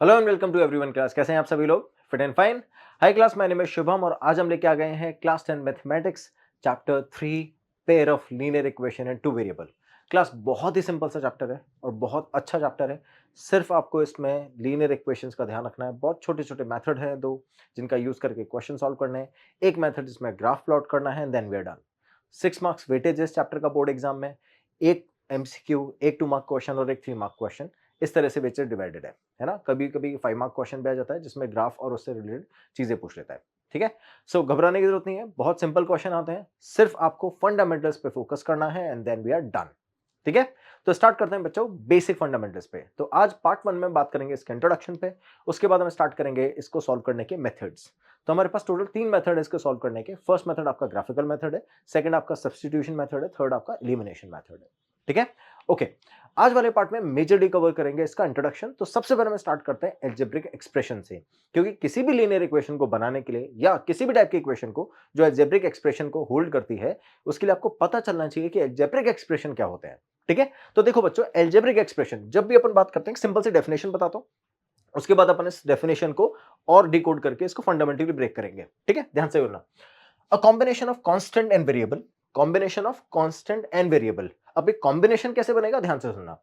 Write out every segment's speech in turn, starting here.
Hello and welcome to everyone class. कैसे हैं आप सभी लोग? Fit and fine. Hi class, my name is Shubham और आज हम लेके आ गए हैं class 10 mathematics chapter 3 pair of linear equation and two variable. Class बहुत ही सिंपल सा चैप्टर है और बहुत अच्छा चैप्टर है। सिर्फ आपको इसमें लीनियर इक्वेशंस का ध्यान रखना है। बहुत छोटे छोटे मेथड हैं दो जिनका यूज करके क्वेश्चन सॉल्व करने हैं। एक मेथड जिसमें ग्राफ प्लॉट करना है, then we are done. 6 marks weightage इस चैप्टर का बोर्ड एग्जाम में। एक एमसीक्यू, एक 2 मार्क क्वेश्चन और एक 3 मार्क क्वेश्चन, इस तरह से वेटेज डिवाइडेड है ना। कभी कभी 5 मार्क क्वेश्चन भी आ जाता है जिसमें ग्राफ और उससे रिलेटेड चीजें पूछ लेता है। ठीक है, सो घबराने की जरूरत नहीं है। बहुत सिंपल क्वेश्चन आते हैं, सिर्फ आपको फंडामेंटल्स पे फोकस करना है and then we are done. ठीक है, तो स्टार्ट करते हैं बच्चों बेसिक फंडामेंटल्स पे। तो आज पार्ट 1 में बात करेंगे इसके इंट्रोडक्शन पे। उसके बाद हम स्टार्ट करेंगे इसको सॉल्व करने के मेथड्स। तो हमारे पास टोटल 3 मेथड है इसको सॉल्व करने के। फर्स्ट मेथड आपका ग्राफिकल मेथड है, सेकंड आपका सब्स्टिट्यूशन मेथड है, थर्ड आपका एलिमिनेशन मेथड है। ठीक है, ओके। आज वाले पार्ट में मेजरली कवर करेंगे इसका इंट्रोडक्शन। तो सबसे पहले हम स्टार्ट करते हैं एल्जेब्रिक एक्सप्रेशन से, क्योंकि किसी भी लीनियर इक्वेशन को बनाने के लिए या किसी भी टाइप की इक्वेशन को जो एल्जेब्रिक एक्सप्रेशन को होल्ड करती है, उसके लिए आपको पता चलना चाहिए कि एल्जेब्रिक एक्सप्रेशन क्या होते हैं। ठीक है, तो देखो बच्चों, एल्जेब्रिक एक्सप्रेशन जब भी अपन बात करते हैं, सिंपल सी डेफिनेशन बताता हूं, उसके बाद अपन इस डेफिनेशन को और डिकोड करके इसको फंडामेंटली ब्रेक करेंगे। ठीक है, ध्यान से बोलना। A combination of constant and variable, combination of constant and variable। अब एक कॉम्बिनेशन कैसे बनेगा, ध्यान से सुनना।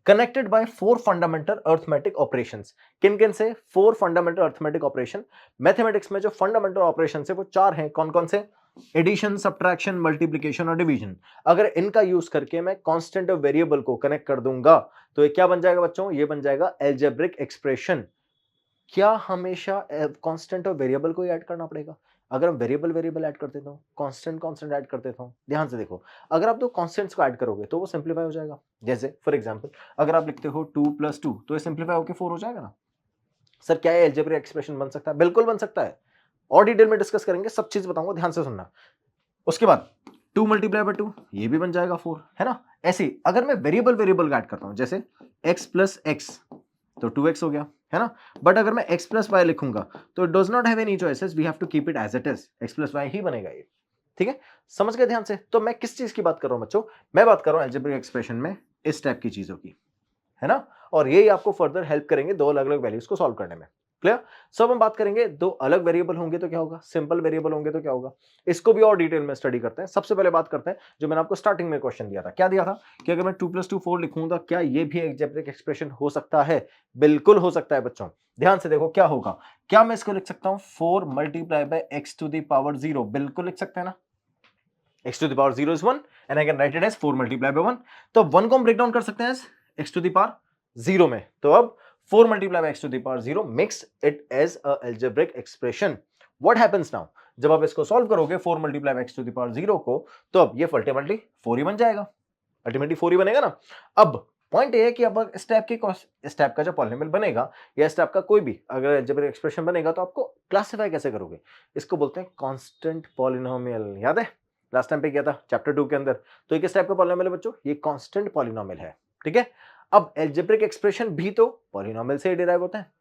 Connected by 4 fundamental arithmetic operations. किन किन से? 4 फंडामेंटल अर्थमेटिक ऑपरेशन। मैथमेटिक्स में जो फंडामेंटल ऑपरेशन है वो 4 हैं। कौन कौन से? एडिशन, सब्ट्रैक्शन, मल्टीप्लिकेशन और डिवीजन। अगर इनका यूज करके मैं कांस्टेंट और वेरिएबल को कनेक्ट कर दूंगा तो ये क्या बन जाएगा बच्चों? ये बन जाएगा एल्जेब्रिक एक्सप्रेशन। क्या हमेशा कांस्टेंट और वेरिएबल को ही ऐड करना पड़ेगा? अगर हम वेरिएबल वेरिएबल ऐड कर देता हूं, कांस्टेंट कांस्टेंट ऐड कर देता हूं, ध्यान से देखो, अगर आप दो कांस्टेंट्स को ऐड करोगे तो वो सिंपलीफाई हो जाएगा। जैसे फॉर एग्जांपल, अगर आप लिखते हो 2 + 2 तो ये सिंपलीफाई होकर 4 हो जाएगा ना। सर क्या ये अलजेब्रिक एक्सप्रेशन बन सकता है? बिल्कुल बन सकता है। और डिटेल में डिस्कस करेंगे, सब चीज बताऊंगा, ध्यान से सुनना। उसके बाद 2 × 2 ये भी बन जाएगा 4, है ना। ऐसे अगर मैं वेरिएबल वेरिएबल ऐड करता हूं, जैसे x + x तो 2x हो गया, है ना। बट अगर मैं x + y लिखूंगा तो it does not have any choices, we have to keep it as it is. x + y ही बनेगा ये। ठीक है, समझ गए ध्यान से? तो मैं किस चीज की बात कर रहा हूं बच्चों? मैं बात कर रहा हूं अलजेब्रिक एक्सप्रेशन में इस टाइप की चीजों की, है ना। और यही आपको फर्दर हेल्प करेंगे दो अलग अलग वैल्यूज को सॉल्व करने में। क्लियर? सब हम बात करेंगे, दो अलग वेरिएबल होंगे तो क्या होगा, सिंपल वेरिएबल होंगे तो क्या होगा, इसको भी और डिटेल में स्टडी करते हैं। सबसे पहले बात करते हैं जो मैंने आपको स्टार्टिंग में क्वेश्चन दिया था। क्या दिया था कि अगर मैं 2 + 2 4 लिखूंगा, क्या ये भी अलजेब्रिक एक्सप्रेशन हो सकता है? बिल्कुल हो सकता है बच्चों। ध्यान से देखो क्या होगा। क्या मैं इसको लिख सकता हूं 4 × x⁻0? बिल्कुल लिख सकते हैं ना। x⁻0 is 1 and I can write it as 4 × 1। तो 1 को हम ब्रेक डाउन कर सकते हैं x⁻0 में। तो अब 4 × x⁻0 makes it as a algebraic expression। What happens now? जब आप इसको सॉल्व करोगे 4 × x⁻0 को, तो अब ये अल्टीमेटली 4 ही बन जाएगा। अल्टीमेटली 4 ही बनेगा ना। अब पॉइंट ये है कि अब इस टाइप का जो पॉलिनोमियल बनेगा या इस टाइप का कोई भी अगर अलजेब्रिक एक्सप्रेशन बनेगा तो आपको क्लासिफाई कैसे करोगे? इसको बोलते हैं कांस्टेंट पॉलिनोमियल। याद है लास्ट टाइम पे किया था चैप्टर 2 के अंदर। तो ये किस टाइप का पॉलिनोमियल है बच्चों? ये कांस्टेंट पॉलिनोमियल है। ठीक है, अब अलजेब्रिक एक्सप्रेशन भी तो पॉलिनोमियल से ही डिराइव होता है।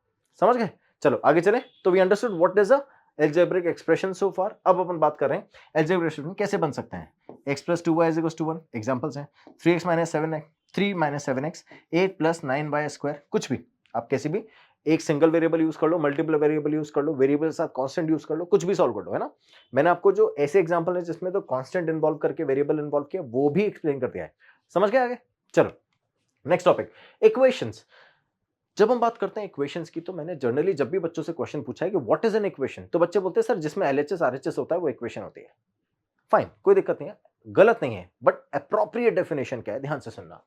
समझ गए? चलो आगे चले। तो we understood what is a algebraic expression so far. अब अपन बात कर रहे हैं अलजेब्रिक एक्सप्रेशन कैसे बन सकते हैं। x + 2y = 1 एग्जांपल्स हैं। 3x - 7x 3 - 7x 8 + 9y²। कुछ भी आप कैसे भी एक सिंगल वेरिएबल यूज कर लो, मल्टीपल वेरिएबल यूज कर लो, वेरिएबल के साथ कांस्टेंट यूज कर लो, कुछ भी सॉल्व कर लो, है ना। मैंने आपको जो ऐसे एग्जांपल है जिसमें तो कांस्टेंट इन्वॉल्व करके वेरिएबल इन्वॉल्व किया वो भी एक्सप्लेन कर दिया है। समझ गए आगे? चलो नेक्स्ट टॉपिक, इक्वेशंस। जब हम बात करते हैं इक्वेशंस की, तो मैंने जनरली जब भी बच्चों से क्वेश्चन पूछा है कि व्हाट इज एन इक्वेशन, तो बच्चे बोलते हैं सर जिसमें एलएचएस आरएचएस होता है वो इक्वेशन होती है। फाइन, कोई दिक्कत नहीं है, गलत नहीं है, बट अप्रोप्रिएट डेफिनेशन क्या है, ध्यान से सुनना।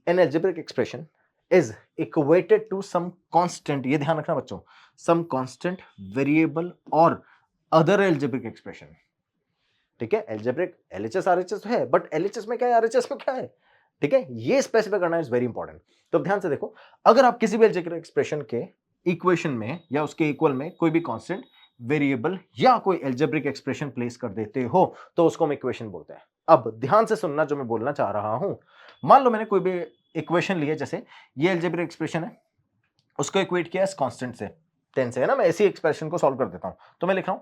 An algebraic expression is equated to some constant, ये ध्यान रखना बच्चों, सम कांस्टेंट, वेरिएबल और अदर एल्जेब्रिक एक्सप्रेशन। ठीक है, एल्जेब्रिक एलएचएस आरएचएस है, बट एलएचएस में क्या है, आरएचएस में क्या है। ठीक है, ये स्पेसिफाई करना इज वेरी इंपॉर्टेंट। तो ध्यान से देखो, अगर आप किसी भी एल्जेब्रिक एक्सप्रेशन के इक्वेशन में या उसके इक्वल में कोई भी कांस्टेंट, वेरिएबल या कोई एल्जेब्रिक एक्सप्रेशन प्लेस कर देते हो तो उसको हम इक्वेशन बोलते हैं। अब ध्यान से सुनना जो मैं बोलना चाह रहा हूं। मान लो मैंने कोई भी इक्वेशन लिया, जैसे ये एल्जेब्रिक एक्सप्रेशन है, उसको इक्वेट किया इस कांस्टेंट से, 10 से, है ना। मैं ऐसी एक्सप्रेशन को सॉल्व कर देता हूं। तो मैं लिख रहा हूं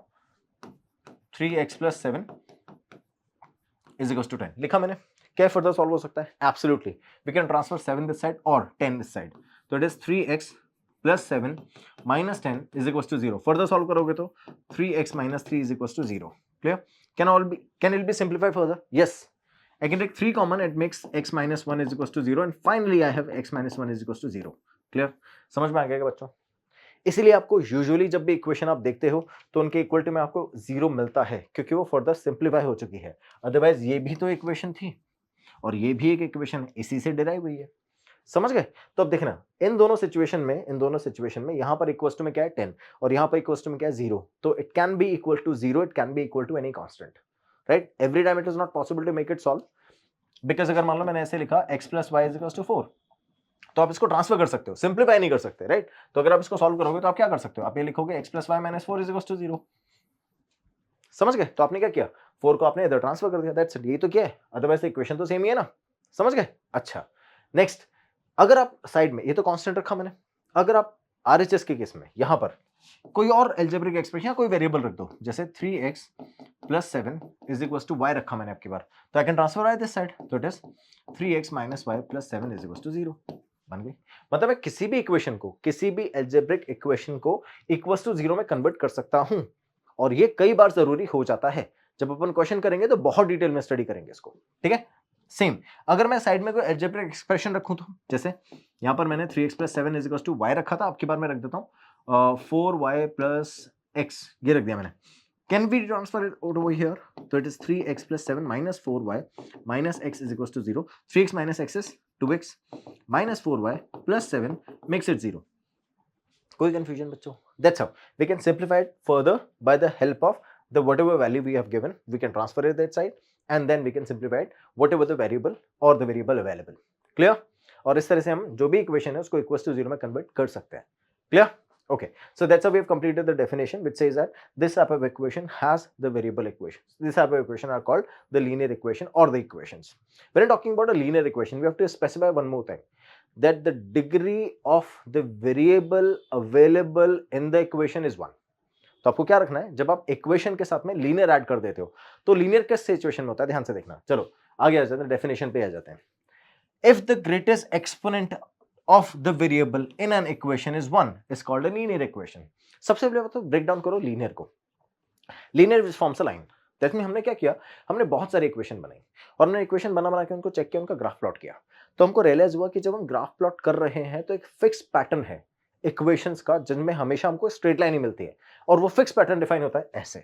3x + 7 = 10 लिखा मैंने। क्या फर्दर सॉल्व हो सकता है? Absolutely, we can transfer 7 this side और 10 दिस साइड। तो it is 3x plus 7 minus 10 is equal to 0। Further solve करोगे तो 3x minus 3 is equal to 0। Clear? Can it be simplified further? Yes. I can take 3 common, it makes x minus 1 is equals to 0 and finally I have x minus 1 is equals to 0. Clear? समझ में आ गया बच्चों? इसीलिए आपको usually जब भी equation आप देखते हो तो उनके इक्वलिटी में आपको 0 मिलता है क्योंकि वो फर्दर सिंप्लीफाई हो चुकी है। अदरवाइज ये भी तो इक्वेशन थी और ये भी एक इक्वेशन है, इसी से डिराइव हुई है। समझ गए? तो अब देखना इन दोनों सिचुएशन में यहां पर इक्वल टू में क्या है 10 और यहां पर इक्वल टू में क्या है 0। तो it can be equal to 0, it can be equal to any constant, right? Every time it is not possible to make it solve because अगर मान लो मैंने ऐसे लिखा x plus y is equal to 4 तो आप इसको ट्रांसफर कर सकते हो, सिंप्लीफाई नहीं कर सकते, राइट? तो अगर आप इसको सॉल्व करोगे तो आप क्या कर सकते हो, आप ये लिखोगे x plus y minus 4 is equal to 0। समझ गए? तो आपने क्या किया, 4 को आपने इधर ट्रांसफर कर दिया, दैट्स इट। ये तो क्या है, अदरवाइज इक्वेशन तो सेम ही है ना। समझ गए? अच्छा, नेक्स्ट, अगर आप साइड में ये तो कांस्टेंट रखा मैंने, अगर आप आरएचएस के केस में यहां पर कोई और एल्जेब्रिक एक्सप्रेशन या कोई वेरिएबल रख दो, जैसे 3x plus 7 is equal to y रखा मैंने आपकी बार, तो I can transfer I this side, तो it is 3x minus y plus 7 is equal to 0 बन गई। मतलब मैं किसी भी इक्वेशन को, किसी भी एल्जेब्रिक इक्वेशन को इक्वल टू 0 में कन्वर्ट कर सकता हूं और ये कई बार जरूरी हो जाता है। जब अपन क्वेश्चन करेंगे तो बहुत डिटेल में स्टडी करेंगे इसको, ठीक है? सेम अगर मैं साइड में कोई एल्जेब्रिक एक्सप्रेशन रखूं तो जैसे यहां पर मैंने 3x plus 7 is equal to y रखा था, अब की बार मैं रख देता हूं 4y प्लस x, ये रख दिया मैंने। Can we transfer it over here, तो it is 3x plus 7 minus 4y minus x is equal to 0। 3x minus x is 2x minus 4y plus 7 makes it 0। कोई कंफ्यूजन बच्चों? That's how we can simplify it further by the help of the whatever value we have given, we can transfer it that side and then we can simplify it whatever the variable or the variable available. Clear? और इस तरह से हम जो भी equation है उसको equal to 0 में कन्वर्ट कर सकते हैं। Clear? Okay, so that's how we have completed the definition which says that this type of equation has the variable equations. This type of equation are called the linear equation or the equations. When talking about a linear equation, we have to specify one more thing, that the degree of the variable available in the equation is 1. तो आपको क्या रखना है, जब आप equation के साथ में लीनियर ऐड कर देते हो तो लीनियर किस सिचुएशन में होता है, ध्यान से देखना। चलो आगे आ जाते हैं, डेफिनेशन पे आ जाते हैं। If the greatest exponent of the variable in an equation is 1 is called a linear equation. सबसे पहले तो ब्रेक डाउन करो लीनियर को। Linear forms a line. That mean हमने क्या किया, हमने बहुत सारी इक्वेशन बनाई और हमने इक्वेशन बना के उनको चेक किया, उनका ग्राफ प्लॉट किया, तो हमको रियलाइज हुआ कि जब हम ग्राफ प्लॉट कर रहे हैं तो एक फिक्स पैटर्न है इक्वेशंस का जिनमें हमेशा हमको स्ट्रेट लाइन ही मिलती है और वो फिक्स पैटर्न डिफाइन होता है ऐसे।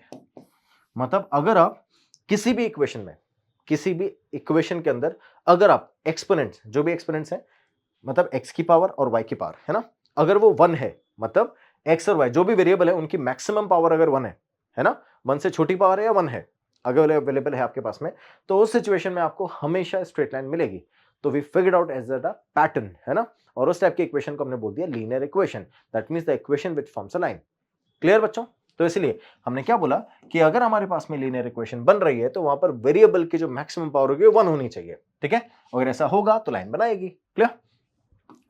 मतलब अगर आप किसी भी इक्वेशन में, किसी भी इक्वेशन के अंदर अगर आप एक्सपोनेंट्स, जो भी एक्सपोनेंट्स हैं, मतलब x की पावर और y की पावर है ना, अगर वो 1 है, मतलब x और y जो भी वेरिएबल है उनकी मैक्सिमम पावर अगर 1 है ना, 1 से छोटी पावर है या 1 है, अगर अवेलेबल है आपके पास में, तो उस सिचुएशन में आपको हमेशा स्ट्रेट लाइन मिलेगी। तो we figured out as the pattern, है ना, और उस टाइप की इक्वेशन को हमने बोल दिया linear equation. That means the equation which forms a line. Clear बच्चों? तो इसलिए हमने क्या बोला कि अगर हमारे पास में लीनियर इक्वेशन बन रही है तो वहां पर वेरिएबल की जो मैक्सिमम पावर होगी वो 1 होनी चाहिए, ठीक है? अगर ऐसा होगा तो लाइन बनाएगी। Clear?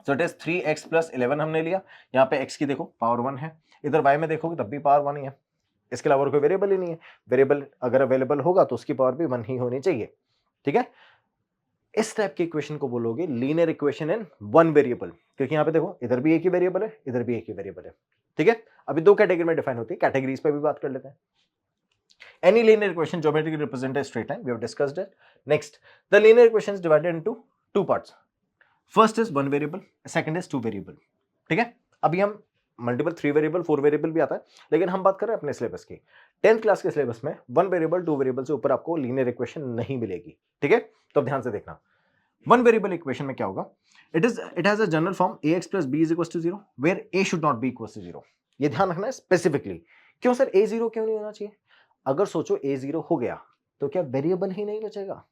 So it is 3x plus 11 हमने लिया, यहाँ पे x की देखो पावर 1 है, इधर y में देखोगे तब भी पावर 1 ही है, इसके अलावा कोई वेरिएबल ही नहीं है। वेरिएबल अगर अवेलेबल होगा तो उसकी पावर भी 1 ही होनी चाहिए, ठीक है? इस टाइप की इक्वेशन को बोलोगे लीनियर इक्वेशन इन 1 वेरिएबल, क्योंकि यहाँ पे देखो इधर भी एक ही वेरिएबल है, इधर भी एक ही वेरिएबल है, ठीक है? अभी 2 कैटेगरी में डिफाइन होती है, कैटेगरीज पे भी बात कर लेते हैं। Any linear equation geometrically represent a straight line, we have discussed it. Next, the linear equation is divided into 2 parts. First is 1 variable, second is 2 variable, ठीक है? अभी हम मल्टीपल 3 वेरिएबल 4 वेरिएबल भी आता है, लेकिन हम बात कर रहे हैं अपने सिलेबस की। 10th क्लास के सिलेबस में 1 वेरिएबल 2 वेरिएबल से ऊपर आपको लीनियर इक्वेशन नहीं मिलेगी, ठीक है? तो अब ध्यान से देखना, 1 वेरिएबल इक्वेशन में क्या होगा, it has a general form ax plus b is equals to 0 where a should not be equals to 0। ये ध्यान रखना है स्पेसिफिकली। क्यों सर a 0 क्यों नहीं होना चाहिए? अगर सोचो a 0 हो गया तो क्या वेरिएबल ही नहीं बचेगा?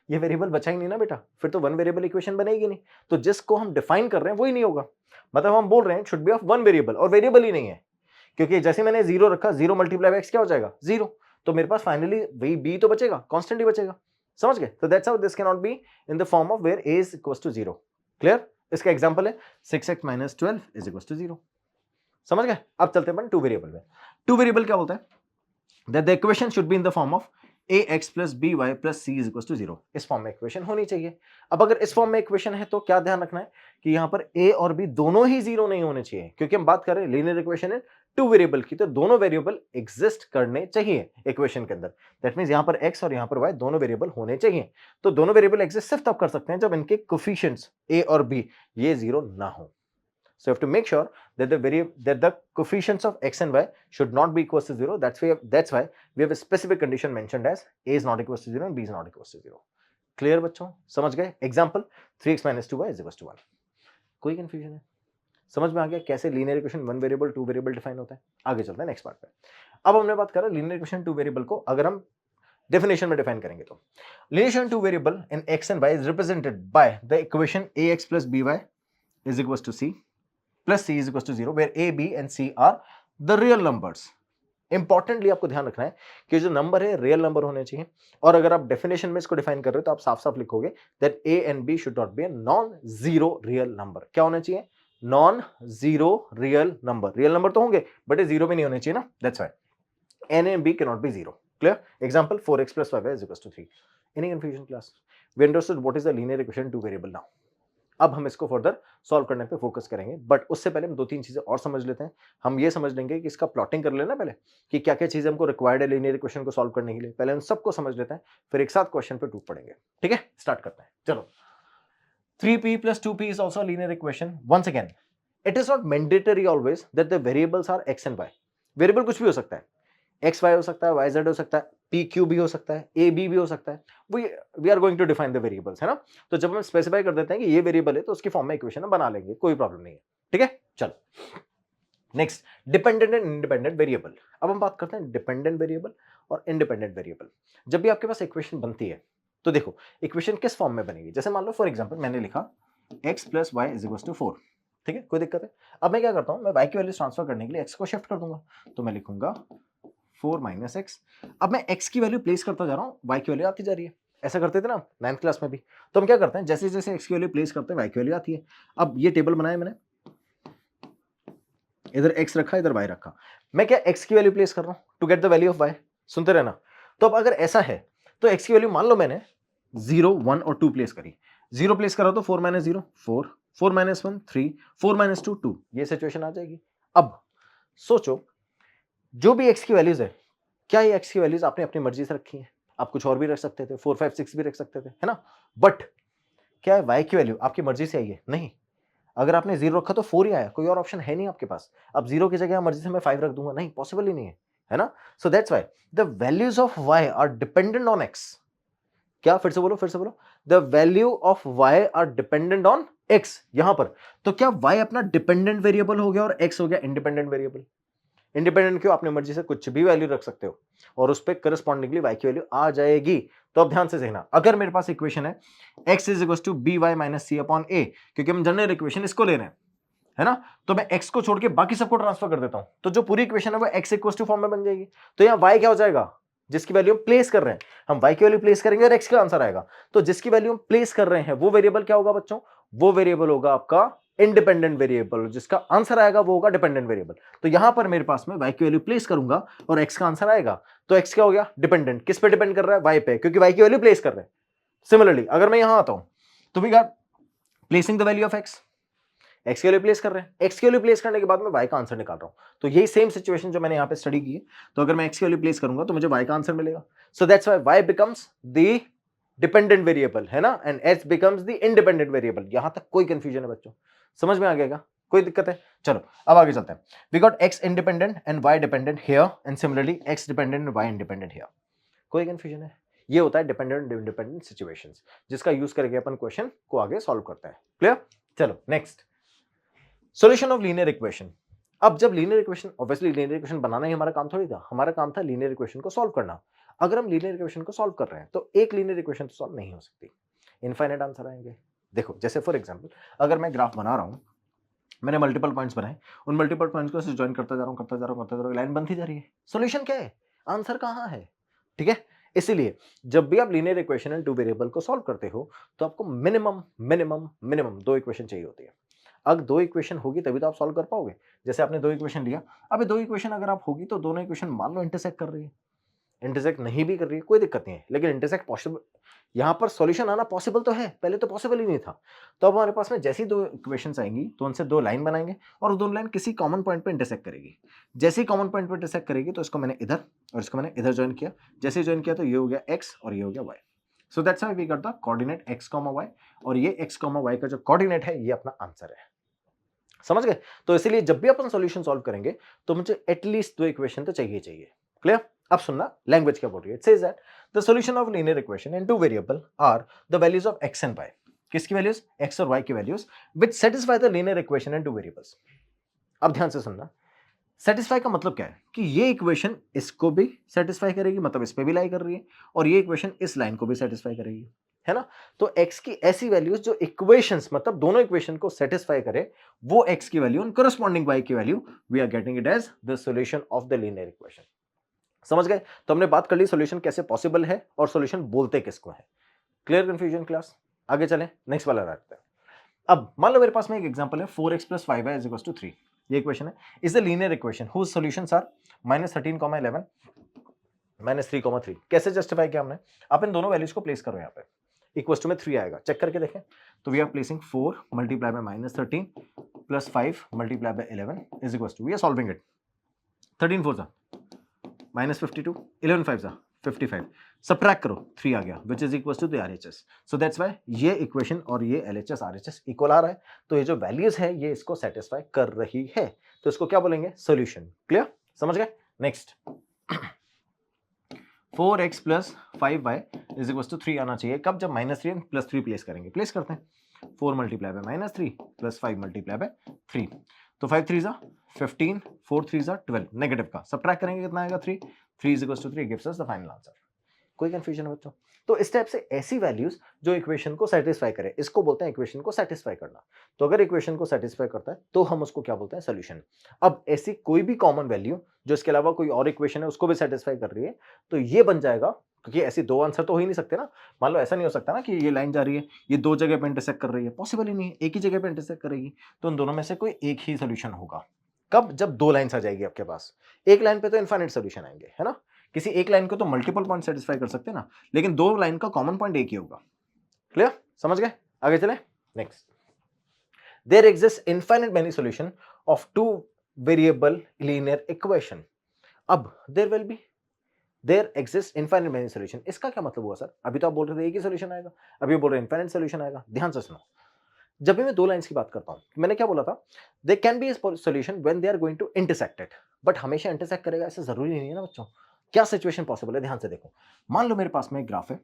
ये वेरिएबल बचा ही नहीं ना बेटा, फिर तो 1 वेरिएबल इक्वेशन बनेगी नहीं। तो जिसको हम डिफाइन कर रहे हैं वही नहीं होगा, मतलब हम बोल रहे हैं शुड बी ऑफ 1 वेरिएबल और वेरिएबल ही नहीं है, क्योंकि जैसे मैंने 0 रखा, 0 मल्टीप्लाई बाय x क्या हो जाएगा 0, तो मेरे पास फाइनली वही b तो बचेगा, कांस्टेंट ही बचेगा। समझ गए? तो that's how this can not be in the form of where a is equals to 0। Clear? इसका एग्जांपल है 6x minus 12 is equals to 0। समझ गए? अब चलते हैं 2 वेरिएबल में। 2 वेरिएबल क्या बोलता है, that the equation should be in the form of ax plus b y plus c is equal to 0, इस फॉर्म में इक्वेशन होनी चाहिए। अब अगर इस फॉर्म में इक्वेशन है तो क्या ध्यान रखना है कि यहां पर a और b दोनों ही 0 नहीं होने चाहिए, क्योंकि हम बात कर रहे हैं लीनियर इक्वेशन है टू वेरिएबल की, तो दोनों वेरिएबल एग्जिस्ट करने चाहिए इक्वेशन के अंदर। दैट मींस यहां पर x और यहां पर y दोनों वेरिएबल होने चाहिए। तो दोनों वेरिएबल एग्जिस्ट सिर्फ तब कर सकते हैं जब इनके कोफिशिएंट्स a और b ये 0 ना हो। So you have to make sure that the coefficients of x and y should not be equal to 0. That's why we have a specific condition mentioned as a is not equal to 0 and b is not equal to 0. Clear बच्चों, समझ गए? Example 3x minus 2y is equal to 1. कोई confusion है? समझ में आ गया कैसे linear equation one variable two variable define होता है? आगे चलते हैं नेक्स्ट पार्ट पे। अब हमने बात करा लीनियर इक्वेशन टू वेरिएबल को अगर हम डेफिनेशन में डिफाइन करेंगे तो linear two variable in x and y is represented by the equation ax plus by is equal to c plus c is equal to 0 where a, b and c are the real numbers. Importantly आपको ध्यान रखना है कि जो number है real number होने चाहिए, और अगर आप डेफिनेशन में इसको डिफाइन कर रहे हो तो आप साफ साफ लिखोगे that a and b should not be a non zero real number. क्या होना चाहिए? Non zero real number. Real number तो होंगे बट ये जीरो भी नहीं होने चाहिए ना, that's why n and b cannot be zero. Clear? Example 4x plus 5y is equal to 3. Any confusion class? We understood what is the linear equation two variable now. अब हम इसको further solve करने पे focus करेंगे, but उससे पहले हम दो तीन चीजें और समझ लेते हैं। हम ये समझ लेंगे कि इसका प्लॉटिंग कर लेना पहले कि क्या क्या चीजें हमको रिक्वायर्ड है लीनियर इक्वेशन को सॉल्व करने के लिए। पहले उन सबको समझ लेते हैं, फिर एक साथ क्वेश्चन पे टूट पड़ेंगे। ठीक है, स्टार्ट करते हैं। चलो, 3p plus 2p is also a linear equation. Once again, it is not mandatory always that the variables are x and y. Variable कुछ भी हो सकता है, एक्स वाई हो सकता है, वाई जेड हो सकता है, पी क्यू भी हो सकता है, ए बी भी हो सकता है। We are going to define the variables, है ना। तो जब हम स्पेसिफाई कर देते हैं कि ये वेरिएबल है तो उसकी फॉर्म में इक्वेशन बना लेंगे, कोई प्रॉब्लम नहीं है। ठीक है, चलो next, dependent and independent variable. अब हम बात करते हैं डिपेंडेंट वेरिएबल और इंडिपेंडेंट वेरिएबल। जब भी आपके पास इक्वेशन बनती है तो देखो इक्वेशन किस फॉर्म में बनेगी। जैसे मान लो फॉर एग्जांपल मैंने लिखा x plus y is equal to 4, ठीक है, कोई दिक्कत है। अब मैं क्या करता हूं, मैं y की वैल्यू ट्रांसफर करने के लिए x को शिफ्ट कर दूंगा, तो मैं लिखूंगा 4 माइनस एक्स। अब मैं x की वैल्यू प्लेस करता जा रहा हूँ, y की वैल्यू आती जा रही है। ऐसा करते थे ना 9th क्लास में भी। तो हम क्या करते हैं, जैसे जैसे x की वैल्यू प्लेस करते हैं y की वैल्यू आती है। अब ये टेबल बनाया मैंने, इधर x रखा इधर y रखा। मैं क्या x की वैल्यू प्लेस कर रहा हूँ to get the value of y। सुनते रहना। तो अब अगर ऐसा है तो x की वैल्यू मान लो मैंने 0 1 और 2 प्लेस करी। 0 प्लेस करा तो 4 माइनस 0 4, 4 माइनस 1 3, 4 माइनस 2 2, ये सिचुएशन आ जाएगी। अब सोचो जो भी x की वैल्यूज है, क्या ये x की वैल्यूज आपने अपनी मर्जी से रखी है? आप कुछ और भी रख सकते थे, 4 5 6 भी रख सकते थे, है ना। बट क्या है y की वैल्यू आपकी मर्जी से आई है? नहीं। अगर आपने 0 रखा तो 4 ही आया, कोई और ऑप्शन है नहीं आपके पास। अब 0 की जगह मर्जी से मैं 5 रख दूंगा, नहीं, पॉसिबल ही नहीं है ना। So that's why the values of y are dependent on x। क्या? फिर से बोलो, the value of y are dependent on x यहां पर। तो क्या y अपना डिपेंडेंट वेरिएबल हो गया और x हो गया इंडिपेंडेंट वेरिएबल? इंडिपेंडेंट क्यों? अपनी मर्जी से कुछ भी वैल्यू रख सकते हो और उस पर करस्पॉन्डिंगली y की वैल्यू आ जाएगी। तो अब ध्यान से देखना, अगर मेरे पास इक्वेशन है x is equal to B y minus C upon A, क्योंकि हम जनरल इक्वेशन इसको ले रहे हैं, है ना, तो मैं x को छोड़ के बाकी सबको ट्रांसफर कर देता हूं, तो जो पूरी इक्वेशन है वो x इक्वल टू फॉर्म में बन जाएगी। तो यहाँ y क्या हो जाएगा? जिसकी वैल्यू हम प्लेस कर रहे हैं, हम y की वैल्यू प्लेस करेंगे और x का आंसर आएगा। तो जिसकी वैल्यू हम प्लेस कर रहे हैं वो वेरिएबल क्या होगा बच्चों? वो वेरिएबल होगा आपका इंडिपेंडेंट वेरिएबल, जिसका आंसर आएगा वो होगा डिपेंडेंट वेरिएबल। तो यहां पर मेरे पास में y की वैल्यू प्लेस करूंगा और x का आंसर आएगा, तो x क्या हो गया? डिपेंडेंट। किस पे डिपेंड कर रहा है? y पे, क्योंकि y की वैल्यू प्लेस कर रहे हैं। सिमिलरली अगर मैं यहां आता हूं तो we got placing the value of x, x के लिए प्लेस कर रहे हैं, x के लिए प्लेस करने के बाद मैं y का आंसर निकाल रहा हूं। तो यही सेम सिचुएशन जो मैंने यहां पे स्टडी की है, तो अगर मैं x के लिए प्लेस करूंगा तो मुझे y का आंसर मिलेगा। सो that's why y becomes the dependent variable, है ना, and h becomes the independent variable. यहां तक कोई कंफ्यूजन है बच्चों? समझ में आ गया? कोई दिक्कत है? चलो अब आगे चलते हैं। We got x independent and y dependent here and similarly x dependent and y independent here. कोई कंफ्यूजन है? ये होता है डिपेंडेंट इंडिपेंडेंट सिचुएशंस, जिसका यूज करके अपन क्वेश्चन को आगे सॉल्व करते हैं। क्लियर? चलो next, solution of linear equation. अब जब linear equation, obviously linear equation बनाना ही हमारा काम थोड़ी था, हमारा काम था लीनियर इक्वेशन को सॉल्व करना। अगर हम लीनियर इक्वेशन को सॉल्व कर रहे हैं तो एक लीनियर इक्वेशन तो सॉल्व नहीं हो सकती, इनफाइनाइट आंसर आएंगे। देखो जैसे फॉर एग्जांपल अगर मैं ग्राफ बना रहा हूं, मैंने मल्टीपल पॉइंट्स बनाए, उन मल्टीपल पॉइंट्स को ज्वाइन करता जा रहा हूं, लाइन बनती जा रही है। सॉल्यूशन क्या है? आंसर कहां है? ठीक है, इसीलिए जब भी आप linear equation and two variable को सॉल्व करते हो तो आपको मिनिमम मिनिमम मिनिमम 2 इक्वेशन चाहिए होती है। अगर 2 इक्वेशन होगी तभी तो आप सॉल्व कर पाओगे। जैसे आपने 2 इक्वेशन लिया, अब 2 इक्वेशन अगर आप होगी तो दोनों इक्वेशन मान लो इंटरसेक्ट कर रही है, इंटरसेक्ट नहीं भी कर रही है, कोई दिक्कत नहीं है, लेकिन इंटरसेक्ट पॉसिबल, यहाँ पर सॉल्यूशन आना पॉसिबल तो है, पहले तो पॉसिबल ही नहीं था। तो अब हमारे पास में जैसी दो इक्वेशंस आएंगी तो उनसे दो लाइन बनाएंगे और वो दोनों लाइन किसी कॉमन पॉइंट पे इंटरसेक्ट करेगी। जैसे ही कॉमन पॉइंट पे इंटरसेक्ट करेगी तो इसको मैंने इधर और इसको मैंने इधर ज्वाइन किया। जैसे ज्वाइन किया तो ये हो गया x और ये हो गया y। So that's how we got the coordinate x, y, और ये x, y का जो कोऑर्डिनेट है ये अपना आंसर है। समझ गए? तो इसीलिए जब भी अपन सॉल्यूशन सॉल्व करेंगे तो मुझे एटलीस्ट दो इक्वेशन तो चाहिए चाहिए। क्लियर? अब सुनना लैंग्वेज क्या बोल रही है। It says that the solution of linear equation in two variable are the values of x and y। किसकी वैल्यूज? x और y की values which satisfy the linear equation in two variables. अब ध्यान से सुनना, सेटिस्फाई का मतलब क्या है कि ये इक्वेशन इसको भी सेटिस्फाई करेगी, मतलब इस पे भी लाई कर रही है, और ये इक्वेशन इस लाइन को भी सेटिस्फाई करेगी, है ना? तो x की ऐसी वैल्यूज जो इक्वेशंस, मतलब दोनों इक्वेशन को सेटिस्फाई करे, वो x की वैल्यू और करस्पॉन्डिंग y की value, we are getting it as the solution of the linear equation. समझ गए? तो हमने बात कर ली सॉल्यूशन कैसे पॉसिबल है और सॉल्यूशन बोलते किसको है। Clear confusion class? आगे चलें, नेक्स्ट वाला रखते हैं। अब मान लो मेरे पास में एक एग्जांपल है 4x + 5y = 3। ये इक्वेशन है, is the linear equation whose solutions are -13, -11, -3, 3। कैसे जस्टिफाई किया हमने? आप इन दोनों वैल्यूज को प्लेस करो, यहाँ पे इक्वल टू में 3 आएगा, चेक करके देखें। तो we are placing 4 × -13 + 5 × 11 is equal to, we are solving it. 13 4 -52, 11 5 55, subtract करो 3 आ गया, which is equal to the RHS। So that's why ये इक्वेशन और ये LHS RHS इक्वल आ रहा है, तो ये जो वैल्यूज है ये इसको सेटिस्फाई कर रही है, तो इसको क्या बोलेंगे? सॉल्यूशन। क्लियर? समझ गए? नेक्स्ट 4x + 5y = 3 आना चाहिए, कब? जब -3 + 3 प्लेस करेंगे। प्लेस करते हैं, 4 × -3 + 5 × 3, तो 5 3 15, 4 3 12, नेगेटिव का सबट्रैक्ट करेंगे कितना आएगा? 3 = 3 gives us the final answer. कोई कंफ्यूजन है बच्चों? तो इस टाइप से ऐसी वैल्यूज जो इक्वेशन को सेटिस्फाई करे, इसको बोलते हैं इक्वेशन को सेटिस्फाई करना। तो अगर इक्वेशन को सेटिस्फाई करता है तो हम उसको क्या बोलते हैं? सॉल्यूशन। अब ऐसी कोई भी कॉमन वैल्यू जो इसके अलावा कोई और इक्वेशन है उसको भी सेटिस्फाई कर रही है, तो ये बन जाएगा, क्योंकि ऐसी दो आंसर तो हो ही नहीं सकते ना। मान लो ऐसा नहीं हो सकता ना कि ये लाइन जा रही है, ये दो जगह पे इंटरसेक्ट कर रही है, पॉसिबल ही नहीं है, एक ही जगह पे इंटरसेक्ट करेगी, तो उन दोनों में से कोई एक ही सोल्यूशन होगा। कब? जब दो लाइन्स आ जाएगी आपके पास। एक लाइन पे तो इनफाइनाइट सोल्यूशन आएंगे, है ना? किसी एक लाइन को तो मल्टीपल पॉइंट सेटिस्फाई कर सकते हैं ना, लेकिन दो लाइन का कॉमन पॉइंट एक ही होगा। क्लियर? समझ गए? आगे चले। Next, there exist infinite many solution of two variable linear equation. अब there exist infinite many solution, इसका क्या मतलब हुआ सर? अभी तो आप बोल रहे थे एक ही सॉल्यूशन आएगा, अभी बोल रहे हैं इनफाइनाइट सॉल्यूशन आएगा। ध्यान से सुनो, जब भी मैं दो लाइंस की बात करता हूं, मैंने क्या बोला था? They can be solution when they are going to intersect it, but हमेशा इंटरसेक्ट करेगा ऐसा जरूरी नहीं है ना बच्चों। क्या सिचुएशन पॉसिबल है? ध्यान से देखो, मान लो मेरे पास में एक ग्राफ है,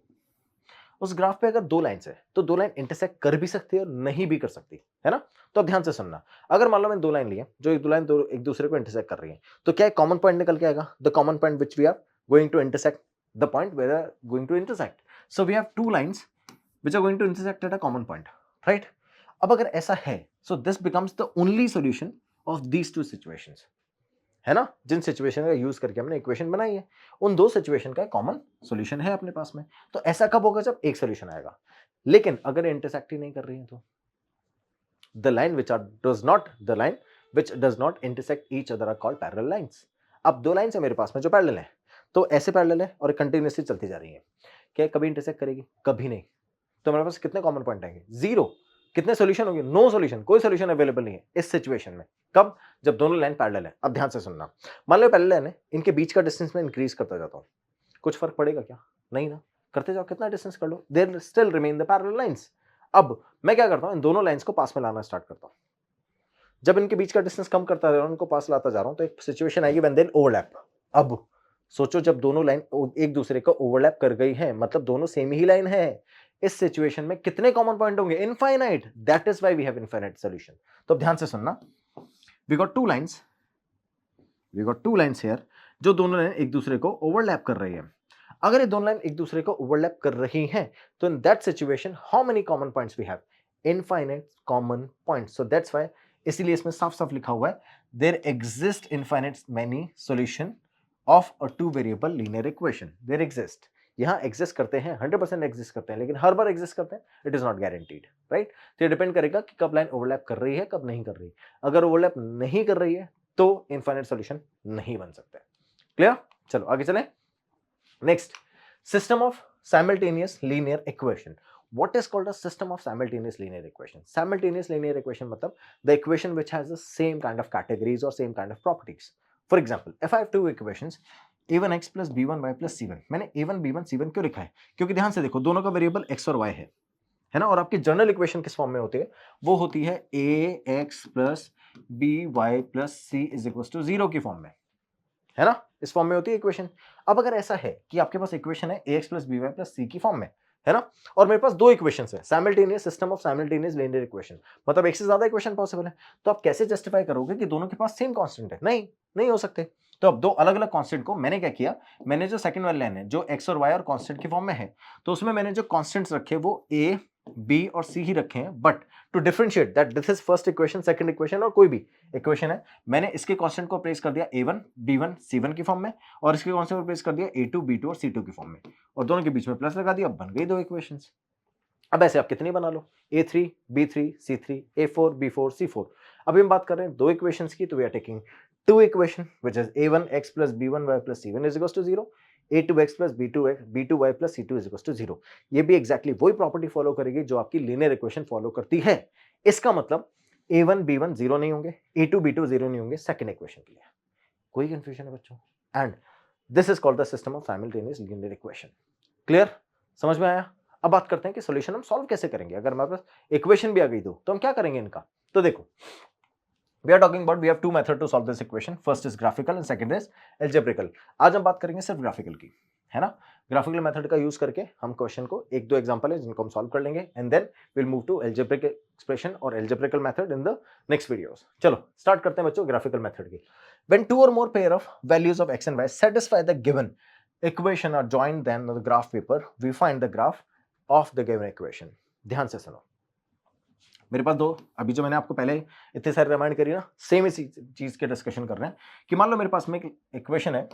उस ग्राफ पे अगर दो लाइंस है तो दो लाइन इंटरसेक्ट कर भी सकती है और नहीं भी कर सकती, है ना? तो अब ध्यान से सुनना, अगर मान लो मैंने दो लाइन ली है जो एक दो लाइन दो एक दूसरे को इंटरसेक्ट कर रही है, तो क्या एक कॉमन पॉइंट निकल के आएगा? The common point which we are going to intersect, the point where are going to intersect. So we have two lines which are going to intersect at a common point, right? अब अगर ऐसा है, so this becomes the only solution of these two situations, है ना? जिन situation का use करके हमने equation बनाई है, उन दो सिचुएशन का कॉमन सॉल्यूशन है अपने पास में। तो ऐसा कब होगा? जब एक सॉल्यूशन आएगा। लेकिन अगर इंटरसेक्ट ही नहीं कर रही है तो the line which does not intersect each other are called parallel lines। अब दो लाइंस है मेरे पास में जो पैरेलल है, तो ऐसे पैरेलल है और कंटिन्यूअसली चलती जा रही है, क्या कभी इंटरसेक्ट करेगी? कभी नहीं। तो मेरे पास कितने कॉमन पॉइंट आएंगे? जीरो। कितने सॉल्यूशन होंगे? नो सॉल्यूशन, कोई सॉल्यूशन अवेलेबल नहीं है इस सिचुएशन में। कब? जब दोनों लाइन पैरेलल है। अब ध्यान से सुनना, मान लो पैरेलल लाइन है, इनके बीच का डिस्टेंस में इंक्रीज करता जाता हूं, कुछ फर्क पड़ेगा क्या? नहीं ना। करते जाओ, कितना डिस्टेंस कर लो, there still remain the parallel lines. अब मैं क्या करता हूं? इन दोनों लाइंस को पास में लाना स्टार्ट करता हूं। जब इनके बीच का डिस्टेंस कम करता जा रहा हूं, उनको पास लाता जा रहा हूं, तो एक सिचुएशन आएगी व्हेन दे ओवरलैप। अब सोचो, जब दोनों लाइन एक दूसरे को ओवरलैप कर गई है, मतलब दोनों सेम ही लाइन है, इस सिचुएशन में कितने कॉमन पॉइंट होंगे? Infinite. That is why we have infinite solution. तो ध्यान से सुनना, we got two lines here, जो दोनों लाइन एक दूसरे को ओवरलैप कर रही है। अगर ये दोनों लाइन एक दूसरे को ओवरलैप कर रही हैं, तो in that situation how many common points we have? Infinite common points. So that's why, इसीलिए इसमें साफ साफ लिखा हुआ है, there exist infinite many solution of a two variable linear equation. There exist, यहां एग्जिस्ट करते हैं, 100% एग्जिस्ट करते हैं, लेकिन हर बार एग्जिस्ट करते हैं, it is not guaranteed, right? तो ये डिपेंड करेगा कि कब लाइन ओवरलैप कर रही है, कब नहीं कर रही। अगर ओवरलैप नहीं कर रही है तो इनफाइनाइट सॉल्यूशन नहीं बन सकते। क्लियर? चलो आगे चलें। Next, system of simultaneous linear equation. What is called a system of simultaneous linear equation? Simultaneous linear equation matlab the equation which has the same kind of categories or same kind of properties. For example, if I have two equations a1x plus b1y plus c1, मैंने a1 b1 c1 क्यों लिखा है? क्योंकि ध्यान से देखो दोनों का वेरिएबल x और y है ना, और आपकी जनरल इक्वेशन किस फॉर्म में होती है? वो होती है ax plus by plus c is equal to 0 की फॉर्म में, है ना, इस फॉर्म में होती है इक्वेशन। अब अगर ऐसा है कि आपके पास इक्वेशन है ax plus by plus c की फॉर्म में, है ना, और मेरे पास दो इक्वेशंस है, simultaneous system of simultaneous linear equation, मतलब एक से ज्यादा इक्वेशन पॉसिबल है, तो आप कैसे जस्टिफाई करोगे कि दोनों के पास सेम कांस्टेंट है? नहीं, नहीं हो सकते। तो अब दो अलग अलग कांस्टेंट को मैंने क्या किया, मैंने जो सेकंड वाली लाइन है जो x और y और कांस्टेंट की फॉर्म में है, तो उसमें मैंने जो कांस्टेंट्स रखे वो a b और c ही रखे हैं, but to differentiate that this is first equation, second equation और कोई भी इक्वेशन है, मैंने इसके कांस्टेंट को प्लेस कर दिया a1 b1 c1 की फॉर्म में, और इसके कांस्टेंट को प्लेस कर दिया a2 b2 और c2 की फॉर्म में, और दोनों के बीच में प्लस लगा दिया, बन गई दो इक्वेशंस। अब ऐसे आप कितनी बना लो, a3 b3 c3 a4 b4 c4। अभी हम बात कर रहे हैं दो इक्वेशंस की, तो we are taking two equation which is a1x plus b1y plus c1 is equals to 0, a2x plus b2y plus c2 is equals to 0। ये भी एग्जैक्टली वही प्रॉपर्टी फॉलो करेगी जो आपकी लीनियर इक्वेशन फॉलो करती है। इसका मतलब a1 b1 0 नहीं होंगे, a2 b2 0 नहीं होंगे सेकंड इक्वेशन के लिए। कोई कंफ्यूजन है बच्चों? And this is called the system of simultaneous linear equation. Clear? समझ में आया? अब बात करते हैं कि सॉल्यूशन हम सॉल्व कैसे करेंगे। अगर हमारे पास इक्वेशन भी आ गई दो तो हम क्या करेंगे इनका? तो देखो, we are talking about we have two method to solve this equation. First is graphical and second is algebraical. आज हम बात करेंगे सिर्फ ग्राफिकल की, है ना। ग्राफिकल मेथड का यूज करके हम क्वेश्चन को एक दो एग्जांपल है जिनको हम सॉल्व कर लेंगे, and then will move to algebraic expression और algebraical method in the next videos. चलो स्टार्ट करते हैं बच्चों ग्राफिकल मेथड की। When two or more pair of values of x and y satisfy the given equation are joined, then on the graph paper we find the graph of the given equation. ध्यान से सुनो, मेरे पास दो, अभी जो मैंने आपको पहले इतने सारे रिमाइंड करी ना, सेम इसी चीज के डिस्कशन कर रहे हैं कि मान लो मेरे पास में एक इक्वेशन है,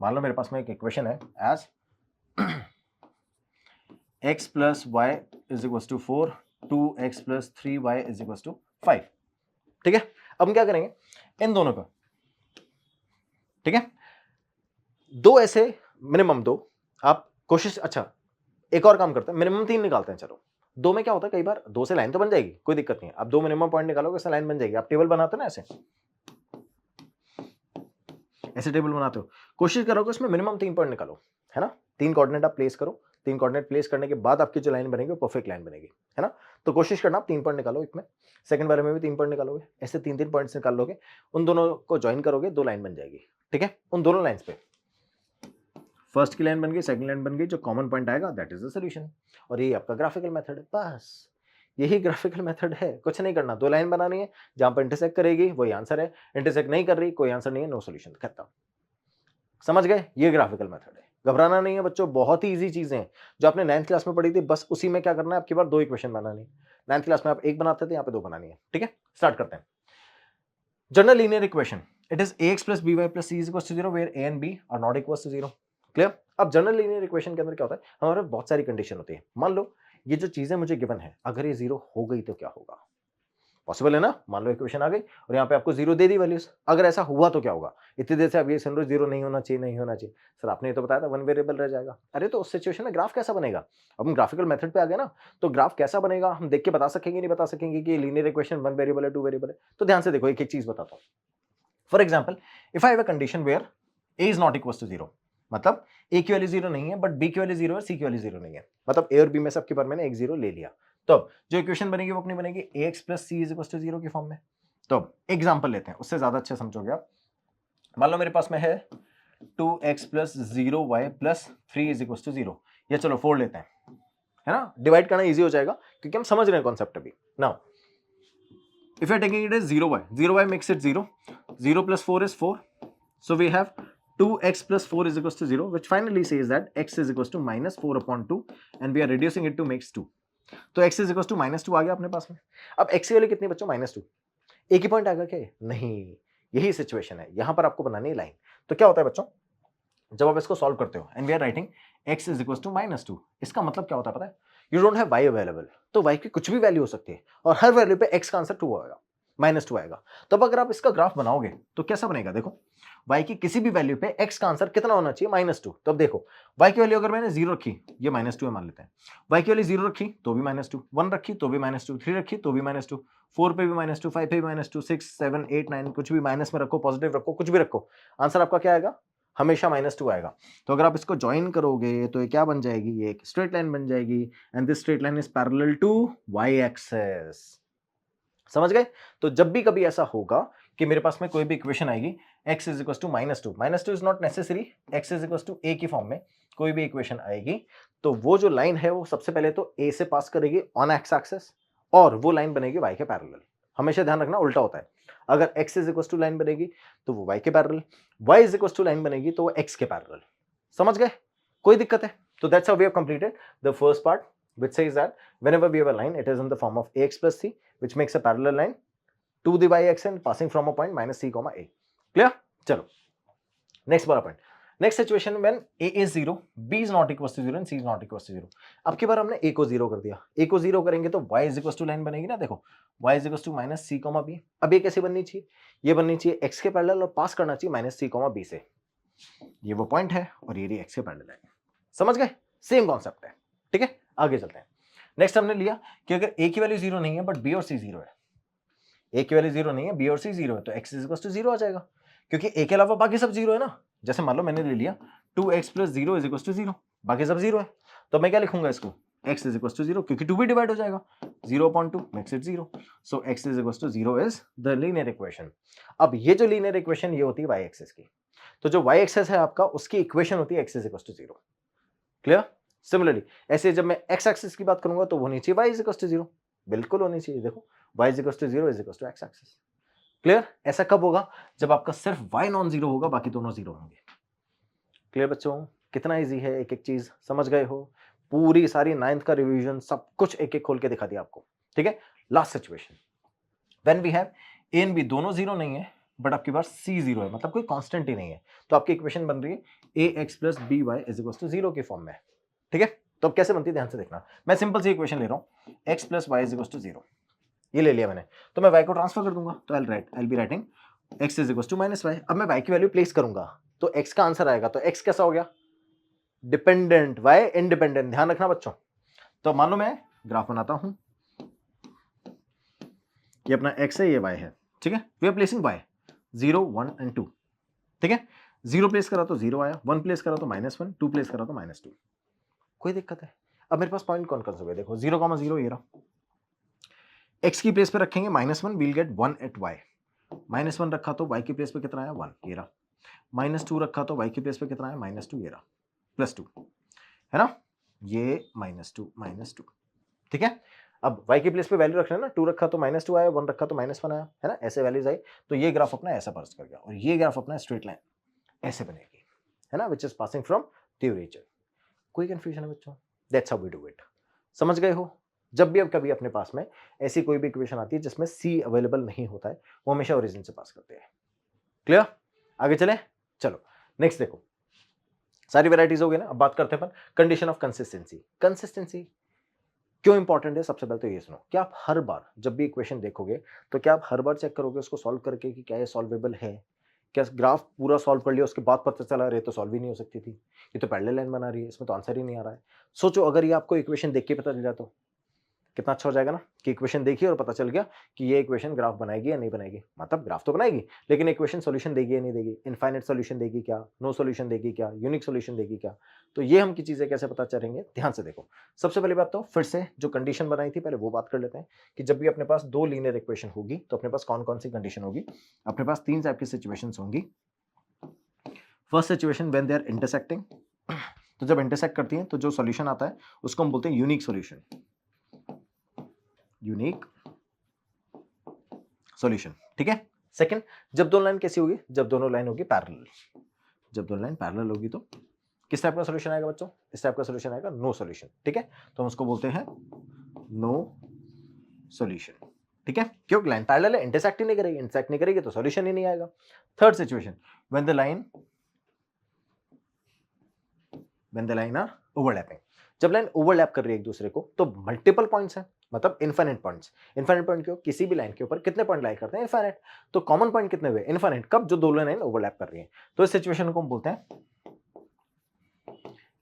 मान लो मेरे पास में एक इक्वेशन है as x plus y is equal to 4, 2x plus 3y is equal to 5। ठीक है, अब हम क्या करेंगे इन दोनों का, ठीक है, दो ऐसे मिनिमम दो आप कोशिश, अच्छा एक और काम करते हैं, मिनिमम 3 निकालते हैं। चलो दो में क्या होता है, कई बार दो से लाइन तो बन जाएगी, कोई दिक्कत नहीं है, आप दो मिनिमम पॉइंट निकालोगे इससे लाइन बन जाएगी। आप टेबल बनाते हो ना, ऐसे टेबल बनाते हो, कोशिश करोगे उसमें मिनिमम 3 पॉइंट निकालो, है ना। 3 कोऑर्डिनेट आप प्लेस करो, 3 कोऑर्डिनेट प्लेस करने के बाद आपकी जो लाइन बनेगी वो परफेक्ट लाइन बनेगी, है ना। तो कोशिश करना आप 3 पॉइंट निकालो, एक में सेकंड वाले में भी 3 पॉइंट निकालोगे, ऐसे 3-3 पॉइंट्स निकाल लोगे, उन दोनों को ज्वाइन करोगे, दो लाइन बन जाएगी। ठीक है, उन दोनों लाइंस पे फर्स्ट की लाइन बन गई, सेकंड लाइन बन गई, जो कॉमन पॉइंट आएगा दैट इज द सॉल्यूशन। और ये आपका ग्राफिकल मेथड है, बस यही ग्राफिकल मेथड है, कुछ नहीं करना, दो लाइन बनानी है, जहां पर इंटरसेक्ट करेगी वही आंसर है, इंटरसेक्ट नहीं कर रही कोई आंसर नहीं है, नो सॉल्यूशन, खत्म। समझ गए? ये ग्राफिकल मेथड है, घबराना नहीं है बच्चों, बहुत ही इजी चीजें हैं जो आपने 9th क्लास में पढ़ी थी, बस उसी में क्या करना है, आपके पास दो इक्वेशन बनानी है। 9th क्लास में आप एक बनाते थे, यहाँ पे दो बनानी है। ठीक है, स्टार्ट करते हैं। General linear equation, it is ax plus by plus c is equal to 0 where a and b are not equal to 0। Clear? अब जनरल लीनियर इक्वेशन के अंदर क्या होता है, हमारे बहुत सारी कंडीशन होती है। मान लो ये जो चीजें मुझे गिवन है, अगर ये 0 हो गई तो क्या होगा? पॉसिबल है ना, मान लो इक्वेशन आ गई और यहाँ पे आपको 0 दे दी वैल्यूज, अगर ऐसा हुआ तो क्या होगा? इतनी देर से आप ये सुन रहे हो 0 नहीं होना चाहिए, नहीं होना चाहिए, सर आपने ये तो बताया था 1 वेरिएबल रह जाएगा। अरे तो उस सिचुएशन में ग्राफ कैसा बनेगा? अब हम ग्राफिकल मेथड पे आ गए ना, तो ग्राफ कैसा बनेगा हम देख के बता सकेंगे, नहीं बता सकेंगे कि लीनियर इक्वेशन 1 वेरिएबल है 2 वेरिएबल है? तो ध्यान से देखो, एक एक चीज बताता हूँ। For example, if I have a condition where a is not equal to 0, मतलब a की वैल्यू 0 नहीं है बट b की वैल्यू 0 है, c की वैल्यू 0 नहीं है, मतलब a और b में सबके पर मैंने एक 0 ले लिया, तो अब जो इक्वेशन बनेगी वो अपनी बनेगी ax plus c is equal to 0 की फॉर्म में। तो अब एग्जांपल लेते हैं, उससे ज्यादा अच्छे समझोगे आप। मान लो मेरे पास में है 2x plus 0y plus 3 is equal to 0, या चलो 4 लेते हैं, है ना, डिवाइड करना इजी हो जाएगा क्योंकि हम समझ रहे हैं कॉन्सेप्ट अभी। Now if you are taking it is 0y makes it 0, 0 plus 4 is 4, so we have 2x plus 4 is equals to 0, which finally says that x is equals to minus 4 upon 2 and we are reducing it to makes 2। तो x is equals to minus 2 आ गया अपने पास में। अब x की value कितनी बच्चों? minus 2। एक ही point आएगा क्या? नहीं, यही सिचुएशन है, यहां पर आपको बनानी है लाइन। तो क्या होता है बच्चों, जब आप इसको सॉल्व करते हो and we are writing x is equals to minus 2, इसका मतलब क्या होता है पता है? You don't have y available, तो y की कुछ भी वैल्यू हो सकती है और हर वैल्यू पे x का आंसर 2 आएगा। -2 आएगा। तो अब अगर आप इसका ग्राफ बनाओगे तो कैसा बनेगा? देखो y की किसी भी वैल्यू पे x का आंसर कितना होना चाहिए? -2। तो अब देखो y की वैल्यू अगर मैंने 0 रखी, ये -2 है मान लेते हैं, y की वैल्यू 0 रखी तो भी -2, 1 रखी तो भी -2, 3 रखी तो भी -2, 4 पे भी -2, 5 पे भी -2, 6 7 8 9 कुछ भी माइनस में रखो, पॉजिटिव रखो, कुछ भी रखो, आंसर आपका क्या आएगा? हमेशा -2 आएगा। तो अगर आप इसको ज्वाइन करोगे तो ये क्या बन जाएगी? ये एक स्ट्रेट लाइन बन जाएगी and this straight line is parallel to y axis. समझ गए? तो जब भी कभी ऐसा होगा कि मेरे पास में कोई भी इक्वेशन आएगी x is equal to -2, -2 is not necessary, x is equal to a की फॉर्म में कोई भी इक्वेशन आएगी तो वो जो लाइन है वो सबसे पहले तो a से पास करेगी ऑन एक्स एक्सिस और वो लाइन बनेगी y के पैरेलल। हमेशा ध्यान रखना उल्टा होता है, अगर x is equal to line बनेगी तो वो y के पैरेलल, y is equal to line बनेगी तो वो x के पैरेलल। समझ गए? कोई दिक्कत है? तो that's how we have completed the first part which says that whenever we have a line it is in the form of ax plus c which makes a parallel line to the y-axis and passing from a point minus c comma a. Clear? चलो next वाला point, next situation when a is 0, b is not equal to 0 and c is not equal to 0। अब की बार हमने a को 0 कर दिया, a को 0 करेंगे तो y is equal to line बनेगी ना, देखो y is equal to minus c comma b। अब ये कैसे बननी चाहिए? ये बननी चाहिए x के पैरेलल और पास करना चाहिए minus c comma b से। ये वो पॉइंट है और ये x के पैरेलल है। समझ गए? सेम कॉन्सेप्ट है। ठीक है, आगे चलते हैं। नेक्स्ट हमने लिया कि अगर a की वैल्यू 0 नहीं है बट b और c 0 है, a की वैल्यू 0 नहीं है, b और c 0 है तो x इज इक्वल टू 0 आ जाएगा क्योंकि a के अलावा बाकी सब 0 है ना। जैसे मान लो मैंने ले लिया 2x plus 0 is equal to 0, बाकी सब 0 है तो मैं क्या लिखूंगा इसको? x इज इक्वल टू 0 क्योंकि 2 भी डिवाइड हो जाएगा, 0/2 makes it 0, so x is equal to 0 is the linear equation. अब ये जो लीनियर इक्वेशन ये होती है y एक्सिस की, तो जो y एक्सिस है आपका उसकी इक्वेशन होती है x is equal to 0। Clear? Similarly ऐसे जब मैं x एक्सिस की बात करूंगा तो वो होनी चाहिए y इज इक्वल टू 0, बिल्कुल होनी चाहिए। देखो y is equal to 0 is equal to x axis. Clear? ऐसा कब होगा? जब आपका सिर्फ y नॉन जीरो होगा, बाकी दोनों जीरो होंगे। क्लियर बच्चों? कितना इजी है, एक एक चीज समझ गए हो? पूरी सारी 9th का रिवीजन सब कुछ एक एक खोल के दिखा दिया आपको। ठीक है, last situation when we have a and b दोनों जीरो नहीं है बट आपके पास c जीरो है, मतलब कोई कांस्टेंट ही नहीं है, तो आपकी इक्वेशन बन रही है ax plus by is equal to 0 की फॉर्म में। ठीक है, तो अब कैसे बनती है ध्यान से देखना। मैं सिंपल सी इक्वेशन ले रहा हूं, x plus y is equal to 0, ये ले लिया मैंने, तो मैं y को ट्रांसफर कर दूंगा तो I be writing x is equal to minus y. अब मैं y की वैल्यू प्लेस करूंगा तो x का आंसर आएगा, तो x कैसा हो गया? Dependent, y independent. ध्यान रखना बच्चों। तो मान लो मैं ग्राफ बनाता हूं, ये अपना x है, ये y है। ठीक है, we are placing y 0 1 and 2। ठीक है, 0 प्लेस करा तो 0 आया, 1 प्लेस करा तो -1, 2 प्लेस करा तो -2। कोई दिक्कत है? अब मेरे पास पॉइंट कौन कौन से हुए? देखो 0,0 ये रहा, x की प्लेस पे रखेंगे -1, वील गेट 1 एट y। -1 रखा तो y की प्लेस पे कितना आया? 1, ये रहा। -2 रखा तो y की प्लेस पे कितना आया? -2, ये रहा, +2 है ना, ये -2। ठीक है, अब y की प्लेस पे वैल्यू रखना है ना, 2 रखा तो -2 आया, 1 रखा तो -1 आया, है ना, ऐसे वैल्यूज आई तो ये ग्राफ अपना ऐसा पर्स कर गया और ये ग्राफ अपना स्ट्रेट लाइन ऐसे बनेगी, है ना, which is passing from the region. कोई कंफ्यूजन है बच्चों? That's how we do it. समझ गए हो? जब भी अब कभी अपने पास में ऐसी कोई भी इक्वेशन आती है जिसमें c अवेलेबल नहीं होता है, वो हमेशा ओरिजिन से पास करते हैं। क्लियर? आगे चले, चलो नेक्स्ट देखो, सारी वैरायटीज हो गई ना। अब बात करते हैं अपन कंडीशन ऑफ कंसिस्टेंसी। कंसिस्टेंसी क्यों इंपॉर्टेंट है? सबसे पहले तो ये सुनो, क्या आप हर बार जब भी इक्वेशन देखोगे तो क्या आप हर बार चेक करोगे उसको सॉल्व करके कि क्या ये सॉल्वेबल है? क्या ग्राफ पूरा सॉल्व कर लिया उसके बाद पता चला अरे तो सॉल्व ही नहीं हो सकती थी, ये तो पैरेलल लाइन बना रही है, इसमें तो आंसर ही नहीं आ रहा है। सोचो अगर ये आपको इक्वेशन देख के पता चल जाए तो कितना अच्छा हो जाएगा ना, कि इक्वेशन देखी और पता चल गया कि ये इक्वेशन ग्राफ बनाएगी या नहीं बनाएगी। मतलब ग्राफ तो बनाएगी लेकिन इक्वेशन सॉल्यूशन देगी या नहीं देगी, इनफाइनाइट सॉल्यूशन देगी क्या, नो सॉल्यूशन देगी क्या, यूनिक सॉल्यूशन देगी क्या। तो ये हम की चीजें कैसे पता चलेंगे? ध्यान से देखो। सबसे पहली बात तो फिर से जो कंडीशन बनाई थी पहले वो बात कर लेते हैं कि जब भी अपने पास दो लीनियर इक्वेशन होगी तो अपने पास कौन कौन सी कंडीशन होगी। अपने पास 3 टाइप की सिचुएशंस होंगी। First situation when they are intersecting, तो जब इंटरसेक्ट करती हैं तो जो सॉल्यूशन आता है उसको हम बोलते हैं यूनिक सॉल्यूशन। यूनिक सॉल्यूशन, ठीक है। सेकंड, जब दोनों लाइन कैसी होगी? जब दोनों लाइन होगी पैरेलल। जब दोनों लाइन पैरेलल होगी तो किस टाइप का सॉल्यूशन आएगा बच्चों? इस टाइप का सॉल्यूशन आएगा, नो सॉल्यूशन। ठीक है, तो हम उसको बोलते हैं नो सॉल्यूशन। ठीक है, क्योंकि लाइन पैरेलल है, इंटरसेक्ट ही नहीं करेगी, इंटरसेक्ट नहीं करेगी तो सॉल्यूशन ही नहीं आएगा। Third situation, when the line are overlapping. जब लाइन ओवरलैप कर रही है एक दूसरे को तो मल्टीपल पॉइंट्स हैं, मतलब इनफाइनाइट पॉइंट्स। इनफाइनाइट पॉइंट क्यों? किसी भी लाइन के ऊपर कितने पॉइंट लाई करते हैं? इनफाइनाइट। तो कॉमन पॉइंट कितने हुए? इनफाइनाइट। कब? जो दोनों लाइन ओवरलैप कर रही है। तो इस सिचुएशन को हम बोलते हैं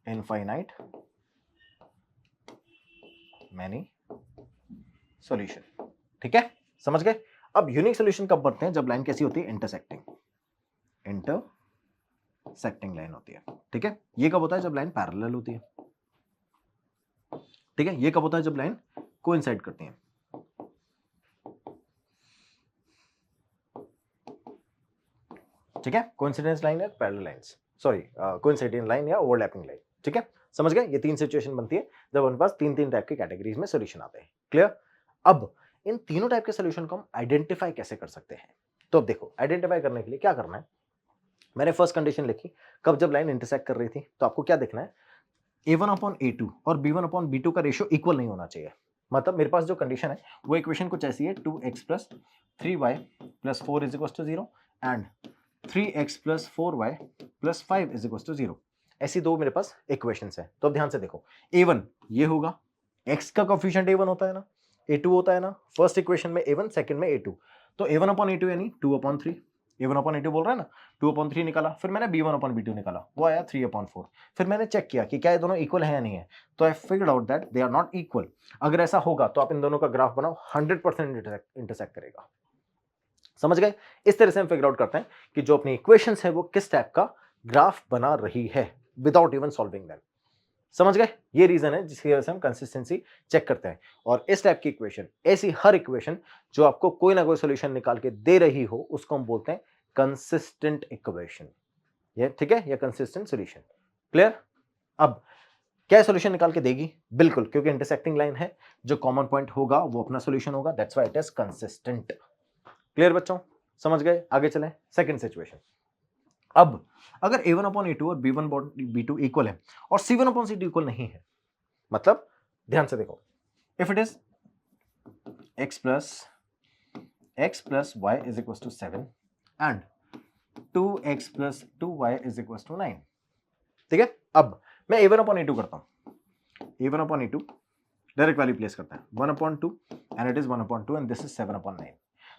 इनफाइनाइट मैनी सॉल्यूशन। ठीक है, समझ गए? अब यूनिक सॉल्यूशन कब बनते हैं? जब लाइन कैसी होती है? इंटरसेक्टिंग लाइन होती है। ठीक है, ये कब होता है? जब लाइन पैरेलल होती है। ठीक है, ये कब होता है? जब लाइन कोइंसाइड करती है। ठीक है, कोइंसिडेंस लाइन या parallel lines, sorry coinciding line या ओवरलैपिंग लाइन। ठीक है, समझ गए? ये तीन सिचुएशन बनती है जब हमारे पास तीन तीन टाइप के कैटेगरीज में सॉल्यूशन आते हैं। क्लियर? अब इन तीनों टाइप के सॉल्यूशन को हम आइडेंटिफाई कैसे कर सकते हैं? तो अब देखो, आइडेंटिफाई करने के लिए क्या करना है? मैंने फर्स्ट कंडीशन लिखी, कब? जब लाइन इंटरसेक्ट कर रही थी। तो आपको क्या देखना है? a1/a2 और b1/b2 का रेशियो इक्वल नहीं होना चाहिए। मतलब मेरे पास जो कंडीशन है वो इक्वेशन कुछ ऐसी है, 2x + 3y + 4 = 0 and 3x + 4y + 5 = 0। ऐसी दो मेरे पास इक्वेशंस है। तो अब ध्यान से देखो, a1 ये होगा, x का कोएफिशिएंट a1 होता है ना, a2 होता है ना। फर्स्ट इक्वेशन में a1, सेकंड में a2। तो a1/a2 यानी 2/3। a1/a2 बोल रहा है ना, 2/3 निकाला। फिर मैंने b1/b2 निकाला, वो आया 3/4। फिर मैंने चेक किया कि क्या ये दोनों इक्वल है या नहीं है। तो I figured out that they are not equal. अगर ऐसा होगा तो आप इन दोनों का ग्राफ बनाओ, 100% इंटरसेक्ट करेगा। समझ गए? इस तरह से हम फिगर आउट करते हैं कि जो अपनी इक्वेशंस है वो किस टाइप का ग्राफ बना रही है विदाउट इवन सॉल्विंग दैम। समझ गए? ये रीजन है जिसकी वजह से हम कंसिस्टेंसी चेक करते हैं। और इस टाइप की इक्वेशन, ऐसी हर इक्वेशन जो आपको कोई ना कोई सॉल्यूशन निकाल के दे रही हो, उसको हम बोलते हैं कंसिस्टेंट इक्वेशन। ये ठीक है, ये कंसिस्टेंट सॉल्यूशन। क्लियर? अब क्या सॉल्यूशन निकाल के देगी? बिल्कुल, क्योंकि इंटरसेक्टिंग लाइन है, जो कॉमन पॉइंट होगा वो अपना सॉल्यूशन होगा, that's why it is consistent. Clear बच्चों? समझ गए? आगे चलें, सेकंड सिचुएशन। अब अगर a1/a2 और b1/b2 इक्वल है और c1/c2 इक्वल नहीं है, मतलब ध्यान से देखो, if it is x plus y = 7 and 2x + 2y = 9। ठीक है, अब मैं a1/a2 करता हूं। a1/a2 डायरेक्ट वैल्यू प्लेस करता है, 1/2 and it is 1/2 and this is 7/9।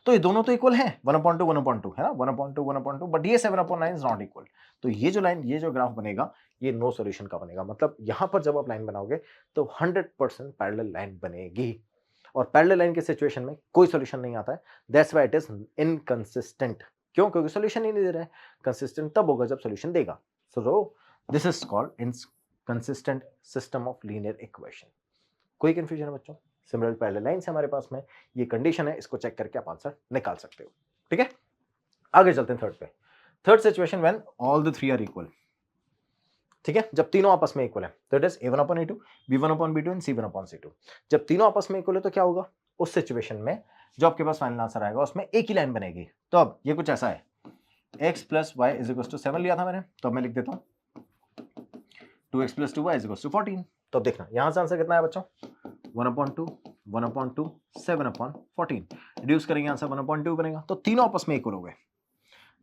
तो ये दोनों तो इक्वल हैं, 1/2 1/2 है ना, 1/2 1/2, बट ये 7/9 इज नॉट इक्वल। तो ये जो लाइन, ये जो ग्राफ बनेगा, ये नो सॉल्यूशन का बनेगा। मतलब यहां पर जब आप लाइन बनाओगे तो 100% पैरेलल लाइन बनेगी। और पैरेलल लाइन के सिचुएशन में कोई सॉल्यूशन नहीं आता है, that's why it is inconsistent. क्यों? क्योंकि सॉल्यूशन ही नहीं दे रहा है। कंसिस्टेंट तब होगा जब सॉल्यूशन देगा। So this is called inconsistent system of linear equation. कोई कंफ्यूजन है बच्चों? सिमिलर पैरेलल लाइंस हमारे पास में, ये कंडीशन है, इसको चेक करके आप आंसर निकाल सकते हो। ठीक है, आगे चलते हैं थर्ड पे। Third situation when all the three are equal. ठीक है, जब तीनों आपस में इक्वल है, तो it is a1/a2, b1/b2 and c1/c2। जब तीनों आपस में इक्वल है तो क्या होगा? उस सिचुएशन में जो आपके पास फाइनल आंसर आएगा उसमें एक ही लाइन बनेगी। तो अब ये कुछ ऐसा है, x + y = 7 लिया था मैंने, तो अब मैं लिख देता हूं 2x + 2y = 14। तो अब देखना यहां से आंसर कितना है बच्चों? 1/2 1/2 7/14। रिड्यूस करेंगे, आंसर 1/2 बनेगा। तो तीनों आपस में इक्वल हो गए।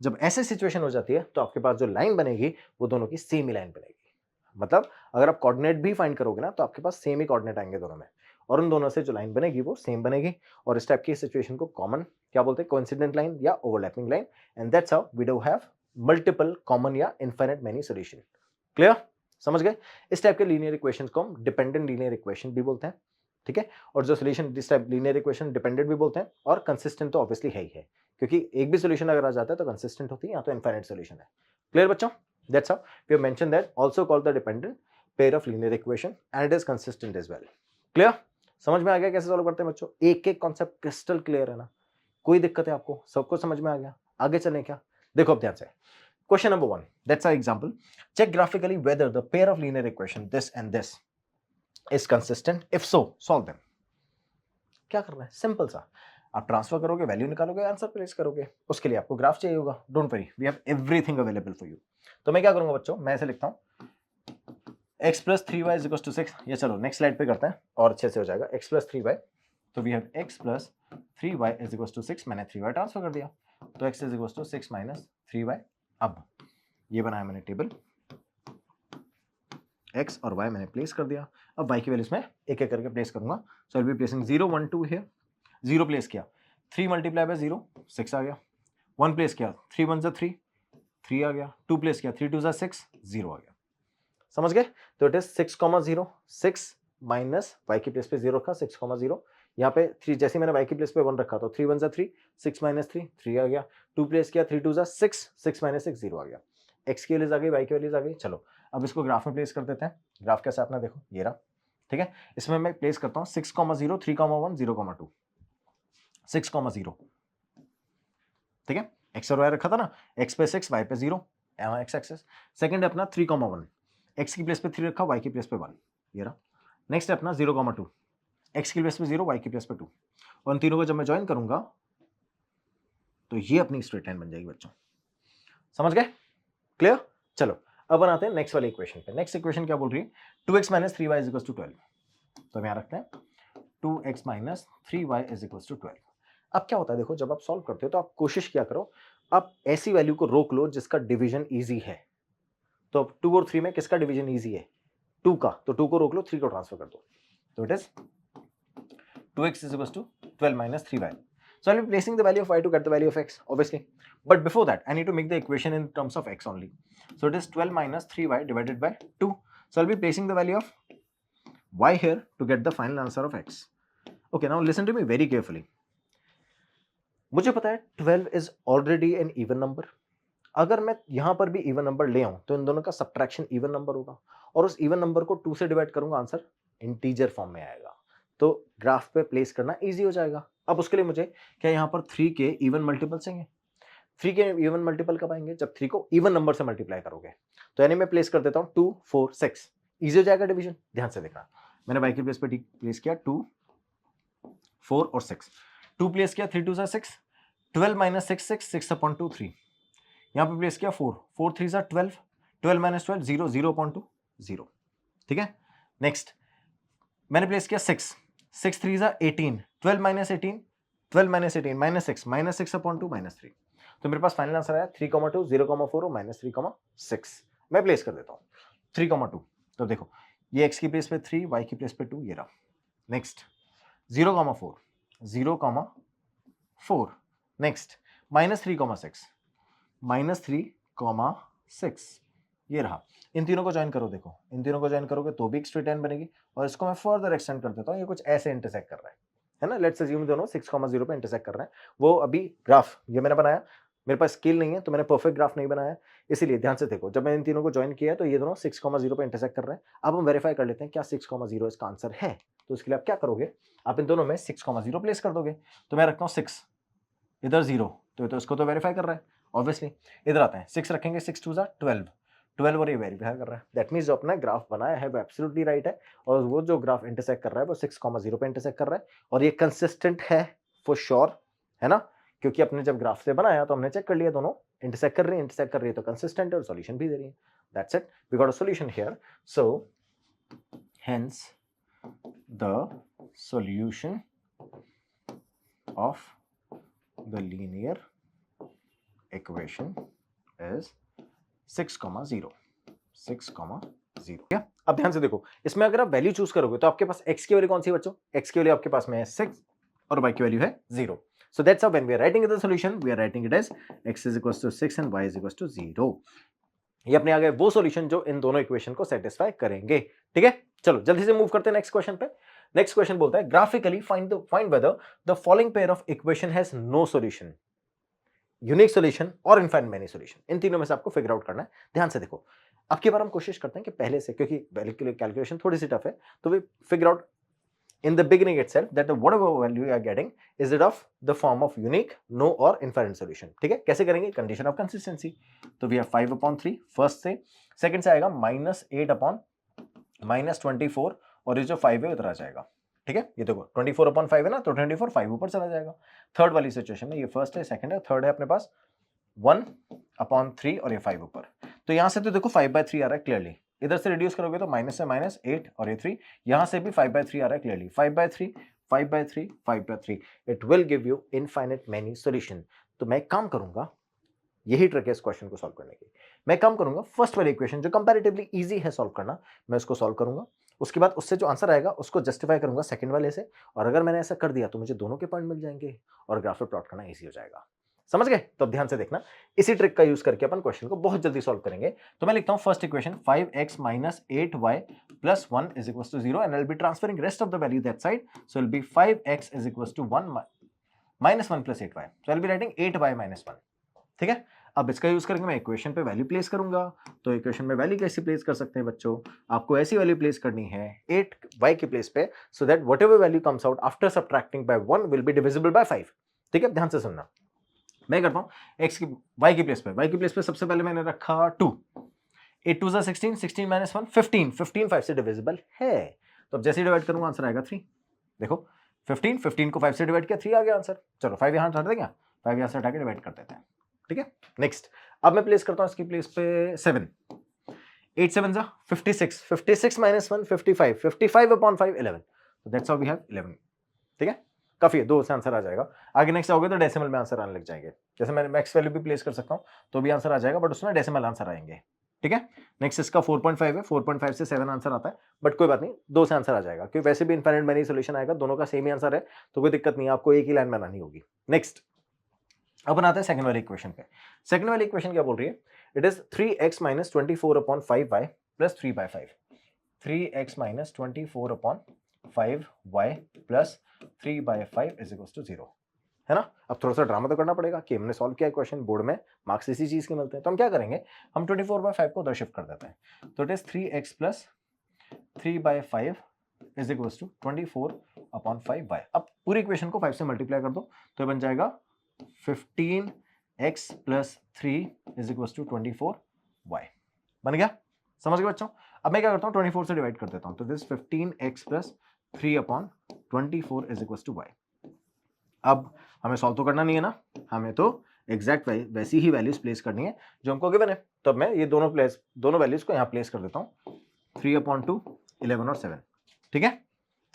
जब ऐसे सिचुएशन हो जाती है तो आपके पास जो लाइन बनेगी वो दोनों की सेम ही लाइन बनेगी। मतलब अगर आप कोऑर्डिनेट भी फाइंड करोगे ना, तो आपके पास सेम ही कोऑर्डिनेट आएंगे दोनों में, और उन दोनों से जो लाइन बनेगी वो सेम बनेगी। और इस टाइप की सिचुएशन को कॉमन क्या बोलते हैं? कोइंसिडेंट लाइन या overlapping line. And that's how we do have multiple common या इनफाइनाइट मेनी सॉल्यूशन। क्लियर? समझ गए? इस टाइप के लीनियर इक्वेशंस को हम डिपेंडेंट लीनियर इक्वेशन भी बोलते हैं। ठीक है, और जो solution this type linear equation dependent भी बोलते हैं, और कंसिस्टेंट तो ऑब्वियसली है ही है, क्योंकि एक भी सॉल्यूशन अगर आ जाता है तो कंसिस्टेंट होती है या तो इनफाइनाइट सॉल्यूशन है। क्लियर बच्चों? That's how we have mention that also called the dependent pair of linear equation and it is consistent as well. Clear? समझ में आ गया कैसे सॉल्व करते हैं बच्चों? एक एक कॉन्सेप्ट क्रिस्टल क्लियर है ना? कोई दिक्कत है आपको? सबको समझ में आ गया? आगे चलें क्या? देखो अब ध्यान से, question number 1, that's our example. Check graphically whether the pair of linear equation this and this is consistent. If so, solve them. क्या करना है? सिंपल सा, आप ट्रांसफर करोगे, वैल्यू निकालोगे, आंसर प्लेस करोगे। उसके लिए आपको ग्राफ चाहिए होगा। Don't worry, we have everything available for you. तो मैं क्या करूंगा बच्चों? मैं ऐसे लिखता हूं x + 3y = 6। ये चलो नेक्स्ट स्लाइड पे करते हैं और अच्छे से हो जाएगा। x + 3y, तो वी हैव x + 3y = 6। मैंने 3y ट्रांसफर कर दिया, तो x = 6 - 3y। अब ये बनाया मैंने टेबल, x और y मैंने प्लेस कर दिया। अब y की वैल्यू इसमें एक एक करके प्लेस करूंगा। So I will be placing 0 1 2 here. 0 place किया, 3 मल्टीप्लाई बाय 0 6 आ गया। 1 प्लेस किया, 3 1 3 3 आ गया। 2 प्लेस किया, 3 2 6 0 आ गया। समझ गए? तो इट इज 6 0 6 माइनस y की प्लेस पे 0 रखा, 6 0। यहाँ पे 3, जैसे मैंने y की प्लेस पे 1 रखा तो 3 1 3 6 माइनस 3 3 आ गया। 2 प्लेस किया, 3 2 6 6 माइनस 6 0 आ गया। x की वैल्यूज आ गई, y की वैल्यूज आ गई। चलो अब इसको ग्राफ में प्लेस कर देते हैं। ग्राफ कैसे अपना देखो, ये रहा, ठीक है। इसमें मैं प्लेस करता हूँ 6 0 3 1 0 2 6 0, ठीक है। x और y रखा था ना, x पे 6 y पे 0, यहाँ x एक्सेस। सेकंड है अपना 3 1, x की प्लेस पे 3 रखा, y की प्लेस पे 1, ये रहा। नेक्स्ट है अपना 0 2, x की प्लेस पे 0, y की प्लेस पे 2। और इन तीनों को जब मैं ज्वाइन करूंगा तो ये अपनी स्ट्रेट लाइन बन जाएगी बच्चों। समझ गए? क्लियर? चलो अब बनाते हैं नेक्स्ट वाली इक्वेशन पे। नेक्स्ट इक्वेशन क्या बोल रही है? 2x - 3y = 12। तो हम यहाँ रखते हैं 2x - 3y = 12। अब क्या होता है, देखो जब आप सॉल्व करते हो तो आप कोशिश क्या करो, आप ऐसी वैल्यू को रोक लो जिसका डिवीजन इजी है। तो अब 2 और 3 में किसका डिवीजन इजी है? 2 का, तो 2 को रोक लो, 3 को ट्रांसफर कर दो। तो it is 2x = 12 - 3y. So I'll be placing the value of y to get the value of x, obviously. But before that, I need to make the equation in terms of x only. So it is 12 - 3y divided by 2. So I'll be placing the value of y here to get the final answer of x. Okay, now listen to me very carefully. मुझे पता है 12 is already an even number. अगर मैं यहां पर भी even number ले आऊं तो इन दोनों का सब्ट्रैक्शन इवन नंबर होगा, और उस इवन नंबर को 2 से डिवाइड करूंगा, आंसर इंटीजर फॉर्म में आएगा। तो ग्राफ पे प्लेस करना इजी हो जाएगा। अब उसके लिए मुझे क्या यहाँ पर 3 के इवन मल्टीपल चाहिए। 3 के इवन मल्टीपल कब आएंगे? जब 3 को इवन नंबर से मल्टीप्लाई करोगे। तो यानी मैं प्लेस कर देता हूँ 2 4 6, इजी हो जाएगा डिवीजन। ध्यान से देखना, मैंने y की प्लेस पे प्लेस किया 2 4 और 6। 2 प्लेस किया, 3 2 6, 12 - 6 6 6/2 3। यहाँ पे प्लेस किया 4 4 3 12, 12 - 12 0 0/2 0, ठीक है। नेक्स्ट मैंने प्लेस किया 6 6 3 18, 12 - 18 12 - 18 -6 6/2 -3। तो मेरे पास फाइनल आंसर आया 3 2 0 4 और -3 6। मैं प्लेस कर देता हूँ 3 2। तो देखो ये x की प्लेस पे 3, y की प्लेस पे 2, ये रहा। नेक्स्ट 0 4 0 4, नेक्स्ट -3 6 -3 6, ये रहा। इन तीनों को ज्वाइन करो, देखो इन तीनों को ज्वाइन करोगे तो भी एक स्ट्रेट लाइन बनेगी। और इसको मैं फर्दर एक्सटेंड कर देता हूँ, ये कुछ ऐसे इंटरसेक्ट कर रहा है ना। लेट्स अज्यूम दोनों 6 0 पे इंटरसेक्ट कर रहे हैं। वो अभी ग्राफ ये मैंने बनाया, मेरे पास स्केल नहीं है तो मैंने परफेक्ट ग्राफ नहीं बनाया, इसीलिए ध्यान से देखो। जब मैंने इन तीनों को ज्वाइन किया तो ये दोनों 6 0 पे इंटरसेक्ट कर रहे हैं। अब हम वेरीफाई कर लेते हैं क्या 6 0 इसका आंसर है। तो इसके लिए आप क्या करोगे, आप इन दोनों में 6 0 प्लेस कर दोगे। तो मैं रखता हूँ 6, इधर 0, तो इसको तो वेरीफाई कर रहा है ऑब्वियसली। इधर आते हैं 6 रखेंगे, 6 2 12 12 और ये वेरीफाई कर रहा है। दैट मींस जो अपना ग्राफ बनाया है वो एब्सोल्युटली राइट है, और वो जो ग्राफ इंटरसेक्ट कर रहा है वो 6 0 पे इंटरसेक्ट कर रहा है, और ये कंसिस्टेंट है फॉर श्योर, है ना। क्योंकि अपने जब ग्राफ से बनाया तो हमने चेक कर लिया दोनों इंटरसेक्ट कर रही है तो कंसिस्टेंट है और सॉल्यूशन भी दे रही है। That's it, we got a solution here. So hence the solution of the linear equation is 6 0 6 0। अब ध्यान से देखो, इसमें अगर आप वैल्यू चूज करोगे तो आपके पास x की वैल्यू कौन सी है बच्चों? x की वैल्यू आपके पास में है 6 और y की वैल्यू है 0। So that's how when we are writing the solution, we are writing it as x = 6 and y = 0। ये अपने आ गए वो सॉल्यूशन जो इन दोनों इक्वेशन को सेटिस्फाई करेंगे। ठीक है, चलो जल्दी से मूव करते हैं नेक्स्ट क्वेश्चन पे। नेक्स्ट क्वेश्चन बोलता है graphically find whether the following pair of equation has no solution, unique solution और इनफाइनाइट मेनी सॉल्यूशन। इन तीनों में से आपको फिगर आउट करना है। ध्यान से देखो, अब की बार हम कोशिश करते हैं कि पहले से, क्योंकि कैलकुलेशन थोड़ी सी टफ है, तो we figure out in the beginning itself that the whatever value you are getting is it of the form of unique, no or infinite solution। ठीक है, कैसे करेंगे? Condition of consistency. तो we have 5/3 फर्स्ट से, second से आएगा -8/-24, और ये जो 5 है उधर आ जाएगा। ठीक है, ये देखो 24/5 है ना, तो 24 5 ऊपर चला जाएगा। थर्ड वाली सिचुएशन में ये फर्स्ट है, सेकंड है, थर्ड है अपने पास 1/3 और ये 5 ऊपर। तो यहां से तो देखो 5/3 आ रहा है क्लियरली, इधर से रिड्यूस करोगे तो माइनस से -8 और ये 3, यहां से भी 5/3 आ रहा है clearly, 5/3 5/3 5/3। It will give you infinite many solution. तो मैं एक काम करूंगा, यही ट्रिक है इस क्वेश्चन को सॉल्व करने की। मैं काम करूंगा फर्स्ट वाली इक्वेशन जो कंपैरेटिवली इजी है सॉल्व करना, मैं उसको सॉल्व करूंगा। उसके बाद उससे जो आंसर आएगा उसको जस्टिफाई करूंगा सेकंड वाले से, और अगर मैंने ऐसा कर दिया तो मुझे दोनों के पॉइंट मिल जाएंगे और ग्राफ पे प्लॉट करना इजी हो जाएगा। समझ गए? तो अब ध्यान से देखना, इसी ट्रिक का यूज करके अपन क्वेश्चन को बहुत जल्दी सॉल्व करेंगे। तो मैं लिखता हूं first equation 5x minus 8y plus 1 is equals to 0, and I'll be transferring rest of the value that side. So it'll be 5x is equals to 1 minus 1 plus 8y. So I'll be writing 8y minus 1. ठीक है? अब इसका use करके मैं equation पे value place करूंगा। तो equation में वैल्यू कैसे प्लेस कर सकते हैं बच्चों? आपको ऐसी वैल्यू प्लेस करनी है 8y के प्लेस पे, so that whatever value comes out after subtracting by 1 will be divisible by 5। ठीक है, ध्यान से सुनना। मैं करता हूं x की y की प्लेस पे, y की प्लेस पे सबसे पहले मैंने रखा 2, 8 2 16, 16 minus 1 15, 15 5 से डिविजिबल है। तो अब जैसे ही डिवाइड करूंगा आंसर आएगा 3। देखो 15, 15 को 5 से डिवाइड किया, 3 आ गया आंसर। चलो 5 यहां हटा देंगे, 5 यहां से हटा के डिवाइड कर देते हैं। ठीक है, नेक्स्ट अब मैं प्लेस करता हूं इसकी प्लेस पे 7, 8 7 जा 56, 56 minus 1 55, 55 upon 5 11, so that's how we have 11। ठीक है, काफी है, 2 से आंसर आ जाएगा। आगे नेक्स्ट आओगे तो डेसिमल में आंसर आने लग जाएंगे। जैसे मैंने मैक्स वैल्यू भी प्लेस कर सकता हूं तो भी आंसर आ जाएगा, बट उसमें डेसिमल आंसर आएंगे। ठीक है, नेक्स्ट इसका 4.5 है, 4.5 से 7 आंसर आता है, बट कोई बात नहीं, 2 से आंसर आ जाएगा क्योंकि वैसे भी इनफाइनाइट मैनी सोल्यूशन आएगा, दोनों का सेम ही आंसर है, तो कोई दिक्कत नहीं है, आपको एक ही लाइन बनानी होगी। नेक्स्ट अब बनाते हैं सेकंड वाली इक्वेशन पे। सेकंड वाली इक्वेशन क्या बोल रही है? It is 3x minus 24 upon 5y plus 3/5। 3x minus 24 upon 5y plus 3/5 is equals to 0, है ना? अब थोड़ा सा ड्रामा तो करना पड़ेगा कि हमने सॉल्व किया क्वेश्चन बोर्ड में, मार्क्स इसी चीज के मिलते हैं, तो हम क्या करेंगे, हम 24/5 को उधर शिफ्ट कर देते हैं। तो it is 3x plus 3/5 is equals to 24 upon 5y। अब पूरी इक्वेशन को 5 से मल्टीप्लाई कर दो तो ये बन जाएगा 15x plus 3 is equals to 24y। बन गया? समझ गए बच्चों? अब मैं क्या करता हूँ, 24 से डिवाइड कर देता हूँ, तो this 15x plus 3 upon 24 is equals to y। अब हमें सॉल्व तो करना नहीं है ना, हमें तो एग्जैक्ट वैसी ही वैल्यूज प्लेस करनी है जो हमको गिवन है। तो मैं ये दोनों वैल्यूज को यहाँ प्लेस कर देता हूँ, 3/2 11 और 7। ठीक है,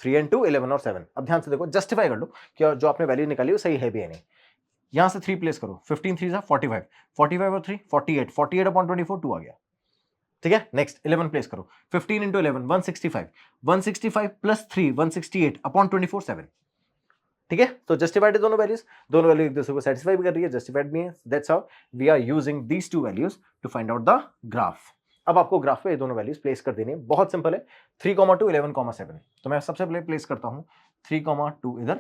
3 and 2 11 और 7। अब ध्यान से देखो, जस्टिफाई कर लो कि जो आपने वैल्यू निकाली वो सही है भी या नहीं। यहां से 3 प्लेस करो, 15 3 45, 45 और 3 48, 48 अपॉन 24 2 आ गया। ठीक है, नेक्स्ट 11 प्लेस करो, 15 इंटू 11 165, 165 प्लस 3 168 अपॉन 24 7। ठीक है, तो जस्टिफाइड है दोनों वैल्यूज, दोनों वैल्यू एक दूसरे को सेटिस्फाई भी कर रही है, जस्टिफाइड भी है। That's how we are using these two values to find out the graph. अब आपको ग्राफ पे ये दोनों वैल्यूज प्लेस कर देनी है, बहुत सिंपल है। 3,2 11,7, तो मैं सबसे पहले प्लेस करता हूं 3,2 इधर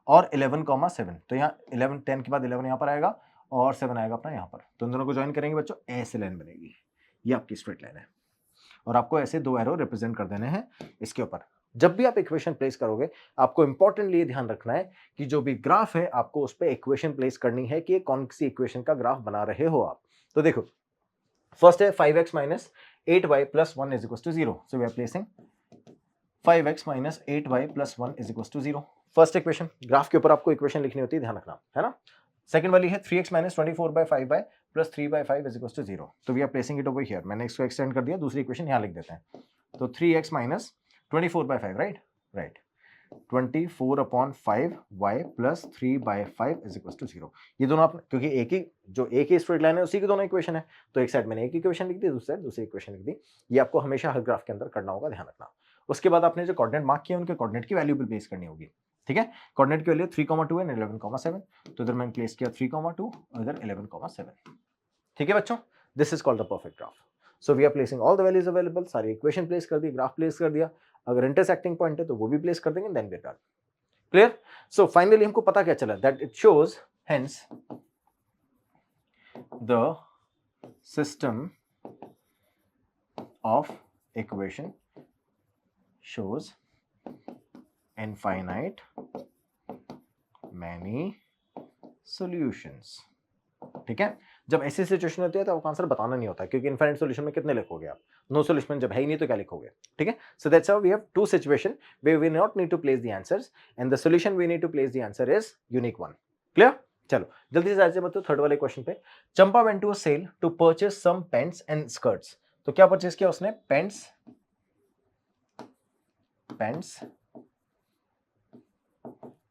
और 11,7, तो यहाँ 11 10 के बाद 11 यहाँ पर आएगा और 7 आएगा अपना यहाँ पर, तो इन दोनों को ज्वाइन करेंगे बच्चों, ऐसे लाइन बनेगी, ये आपकी स्ट्रेट लाइन है, और आपको ऐसे 2 एरो रिप्रेजेंट कर देने हैं इसके ऊपर। जब भी आप इक्वेशन प्लेस करोगे आपको इंपॉर्टेंटली ये ध्यान रखना है कि जो भी ग्राफ है आपको उस पर इक्वेशन प्लेस करनी है कि कौन सी इक्वेशन का ग्राफ बना रहे हो आप। तो देखो फर्स्ट है 5x minus 8y plus 1 is equals to 0, so we are placing 5x minus 8y plus 1 is equals to 0। First equation, graph के ऊपर आपको इक्वेशन लिखनी होती है, ध्यान रखना, है ना। सेकंड वाली है 3x minus 24/5y plus 3/5 is equals to 0, तो we are placing it over here. मैंने इसको एक्सटेंड कर दिया, दूसरी इक्वेशन यहाँ लिख देते हैं। तो 3x minus 24/5, right 24 upon 5y plus 3/5 is equals to 0। ये दोनों आपने, क्योंकि एक ही स्ट्रेट लाइन है उसी की दोनों इक्वेशन है, तो एक साइड मैंने एक इक्वेशन लिख दी, दूसरी साइड दूसरी इक्वेशन लिख दी। ये आपको हमेशा हर ग्राफ के अंदर करना होगा, ध्यान रखना। उसके बाद आपने जो कोऑर्डिनेट मार्क किए उनके कोऑर्डिनेट की वैल्यू भी प्लेस करनी होगी। ठीक है, कोऑर्डिनेट की वैल्यू 3,2 एंड 11,7, तो इधर मैंने प्लेस किया 3,2 और इधर 11,7। ठीक है बच्चों, this is called the perfect graph. So we are placing all the values available, सारी इक्वेशन प्लेस कर दी, ग्राफ प्लेस कर दिया, अगर इंटरसेक्टिंग पॉइंट है तो वो भी प्लेस कर देंगे, then we are done. Clear? So finally हमको पता क्या चला, that it shows hence the system of equation shows infinite many solutions। ठीक है, जब ऐसी सिचुएशन होती है तो आपको आंसर बताना नहीं होता, क्योंकि इनफाइनाइट सॉल्यूशन में कितने लिखोगे आप, नो सॉल्यूशन जब है ही नहीं तो क्या लिखोगे। ठीक है, so that's how we have two situation where we not need to place the answers and the solution we need to place the answer is unique one. Clear? चलो जल्दी से आगे बढ़ते थर्ड वाले क्वेश्चन पे। Champa went to a sale to purchase some pants and skirts. तो क्या purchase किया उसने? Pants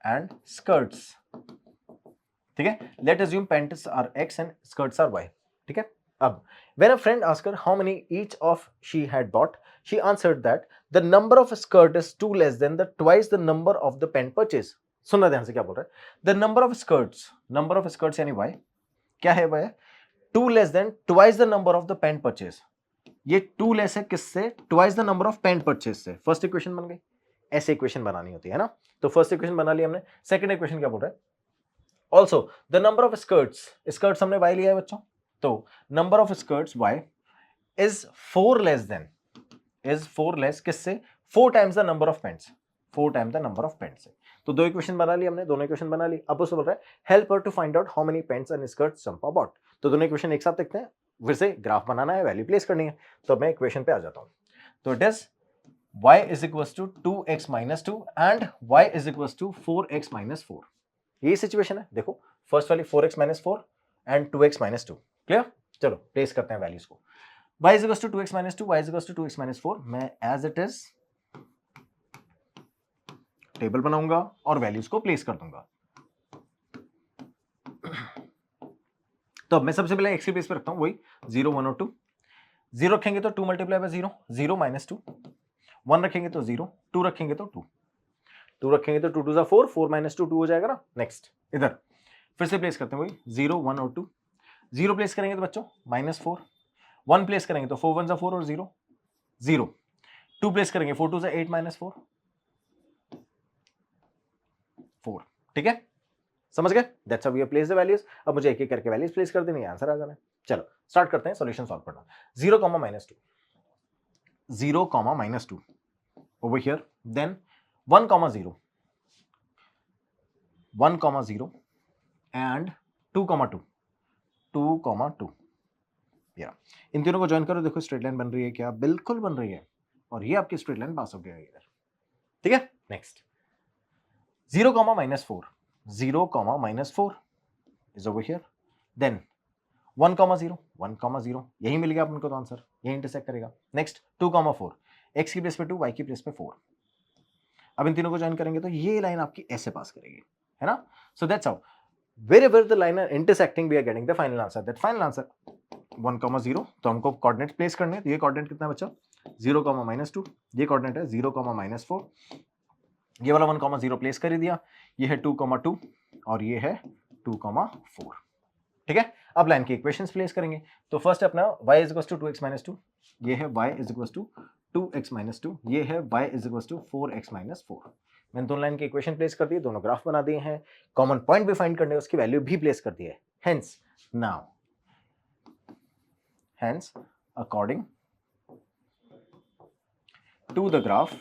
and skirts। ठीक है, let assume pants are x and skirts are y, ठीक है। अब when a friend asked her how many each of she had bought, she answered that the number of skirt is 2 less than the twice the number of the pant purchase. सुनना ध्यान से क्या बोल रहा है, the number of skirts यानी y क्या है भाई, 2 less than twice the number of the pant purchase. ये 2 लेस है किससे, twice the number of pant purchase से। फर्स्ट इक्वेशन बन गई, ऐसे इक्वेशन बनानी होती है ना, तो फर्स्ट इक्वेशन बना ली हमने। सेकंड इक्वेशन क्या बोल रहा है, also the number of skirts हमने y लिया है बच्चों, तो number of skirts y is 4 less किससे, 4 times the number of pants, 4 times the number of pants. तो दो इक्वेशन बना ली हमने, दोनों इक्वेशन बना ली। अब उससे बोल रहा है help her to find out how many pants and skirts Champa bought. तो दोनों इक्वेशन एक साथ देखते हैं, फिर से ग्राफ बनाना है, वैल्यू प्लेस करनी है। तो मैं इक्वेशन पे आ जाता हूं, तो it is y is equals to 2x minus 2 and y is equals to 4x minus 4। यही सिचुएशन है, देखो फर्स्ट वाली 4x minus 4 and 2x minus 2, clear. चलो प्लेस करते हैं वैल्यूज को, y is equals to 2x minus 2, y is equals to 2x minus 4। मैं as it is table बनाऊंगा और वैल्यूज को प्लेस कर दूंगा। तो अब मैं सबसे पहले x के बेस पे रखता हूं, वही 0 1 और 2। 0 रखेंगे तो 2 मल्टीप्लाई बाय 0, 0 माइनस 2। 1 रखेंगे तो 0, 2 रखेंगे तो 2, 2 रखेंगे तो 2 2 जा 4, 4 माइनस 2 2 हो जाएगा ना। नेक्स्ट इधर फिर से प्लेस करते हैं, वही 0 1 और 2। 0 प्लेस करेंगे तो बच्चों माइनस 4, 1 प्लेस करेंगे तो 4 1 जा 4 और 0 0, 2 प्लेस करेंगे 4 2 जा 8 माइनस 4 4, ठीक है, समझ गए। That's how we place the values. अब मुझे एक एक करके वैल्यूज प्लेस कर देनी है, आंसर आ जाना है। चलो स्टार्ट करते हैं सॉल्यूशन सॉल्व करना। 0 comma minus 2, 0 comma minus 2 over here, then 1 comma 0, 1 comma 0 and 2 comma 2, 2 comma 2। या इन तीनों को ज्वाइन करो, देखो स्ट्रेट लाइन बन रही है क्या, बिल्कुल बन रही है, और ये आपकी स्ट्रेट लाइन पास हो गया इधर, ठीक है। Next 0 comma minus 4, 0 comma minus 4 is over here, then 1 comma 0, 1 comma 0, यही मिल गया अपन को तो आंसर, यही इंटरसेक्ट करेगा। नेक्स्ट 2 comma 4, x की प्लेस पे 2, y की प्लेस पे 4। अब इन तीनों को ज्वाइन करेंगे तो ये लाइन आपकी ऐसे पास करेगी, है ना। So that's how wherever the line are intersecting we are getting the final answer। that final answer 1 comma 0, तो हमको कोऑर्डिनेट प्लेस करने हैं। तो ये कोऑर्डिनेट कितना बच्चा, 0 comma minus 2, ये कोऑर्डिनेट है 0 comma minus 4, ये वाला 1 comma 0 प्लेस कर ही दिया, ये है 2 comma 2 और ये है 2 comma 4, ठीक है। अब लाइन की इक्वेशंस प्लेस करेंगे। तो फर्स्ट है अपना y is equals to 2x minus 2, ये है y is equals to 2x minus 2, ये है y is equals to 4x minus 4। मैंने दोनों लाइन की इक्वेशन प्लेस कर दी, दोनों ग्राफ बना दिए हैं, कॉमन पॉइंट भी फाइंड करने, उसकी वैल्यू भी प्लेस कर दी है। Hence now, hence according to the graph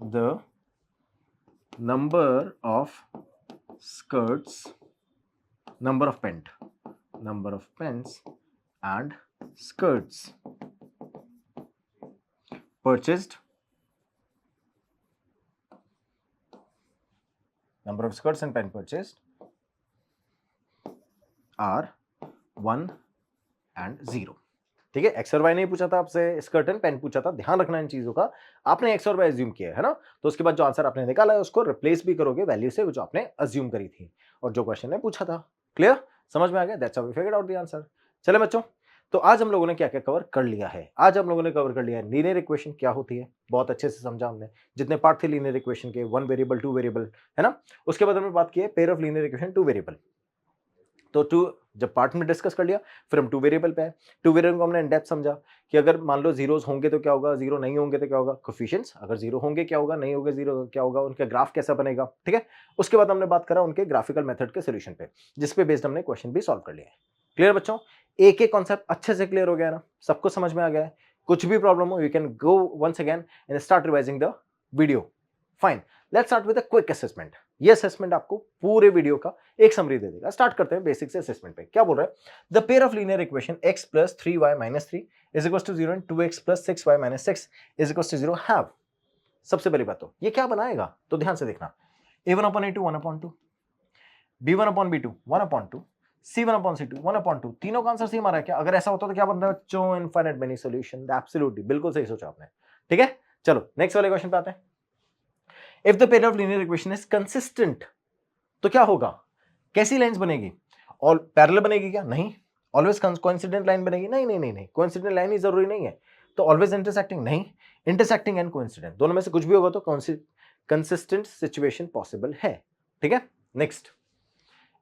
the number of skirts, number of pants and skirts purchased, number of skirts and pants purchased are 1 and 0, ठीक है। एक्स और वाई नहीं पूछा था आपसे, स्कर्ट एंड पेन पूछा था। ध्यान रखना इन चीजों का, आपने एक्स और वाई अज्यूम किया है ना, तो उसके बाद जो आंसर आपने निकाला है उसको रिप्लेस भी करोगे वैल्यू से जो आपने अज्यूम करी थी और जो क्वेश्चन ने पूछा था। क्लियर, समझ में आ गया। That's how we figured out the answer. चले बच्चों, तो आज हम लोगों ने क्या क्या कवर कर लिया है। आज हम लोगों ने कवर कर लिया है लीनियर इक्वेशन क्या होती है, बहुत अच्छे से समझा हमने, जितने पार्ट थे लीनियर इक्वेशन के, 1 वेरिएबल 2 वेरिएबल, है ना। उसके बाद हमने बात की है pair of linear equation 2 variable. तो 2 जब पार्ट में डिस्कस कर लिया, फिर हम 2 वेरिएबल पे आए। 2 वेरिएबल को हमने इन डेप्थ समझा कि अगर मान लो जीरोस होंगे तो क्या होगा, जीरो नहीं होंगे तो क्या होगा, कोफिशिएंट्स अगर जीरो होंगे क्या होगा, नहीं होंगे जीरो क्या होगा, उनका ग्राफ कैसा बनेगा, ठीक है। उसके बाद हमने बात करा उनके ग्राफिकल मेथड के सोल्यूशन पे, जिस पे बेस्ड हमने क्वेश्चन भी सॉल्व कर लिए। क्लियर बच्चों, एक एक कॉन्सेप्ट अच्छे से क्लियर हो गया ना, सबको समझ में आ गया है। कुछ भी प्रॉब्लम हो, you can go once again and start revising the video. Fine, let's start with a quick assessment. ये असेसमेंट आपको पूरे वीडियो का एक समरी दे देगा। स्टार्ट करते हैं बेसिक से असेसमेंट पे। क्या बोल रहा है, the pair of linear equation x plus 3y minus 3 is equal to 0 and 2x plus 6y minus 6 is equal to 0 have. सबसे पहली बात तो ये क्या बनाएगा, तो ध्यान से देखना, a1 upon a2 1 upon 2, b1 upon b2 1 upon 2, c1 upon c2 1 upon 2। तीनों का आंसर सेम आ रहा है क्या? अगर ऐसा होता तो क्या बनता है बच्चों, इनफाइनाइट मेनी सॉल्यूशन। एब्सोल्युटली, बिल्कुल सही सोचा आपने, ठीक है। चलो नेक्स्ट वाले क्वेश्चन पे आते हैं। If the pair of linear equation is consistent तो क्या होगा, कैसी लाइंस बनेगी, और पैरेलल बनेगी क्या, नहीं, ऑलवेज कोइंसिडेंट लाइन बनेगी, नहीं नहीं नहीं नहीं, कोइंसिडेंट लाइन ही जरूरी नहीं है, तो ऑलवेज इंटरसेक्टिंग, नहीं, इंटरसेक्टिंग एंड कोइंसिडेंट दोनों में से कुछ भी होगा तो कंसिस्टेंट सिचुएशन पॉसिबल है, ठीक है। Next,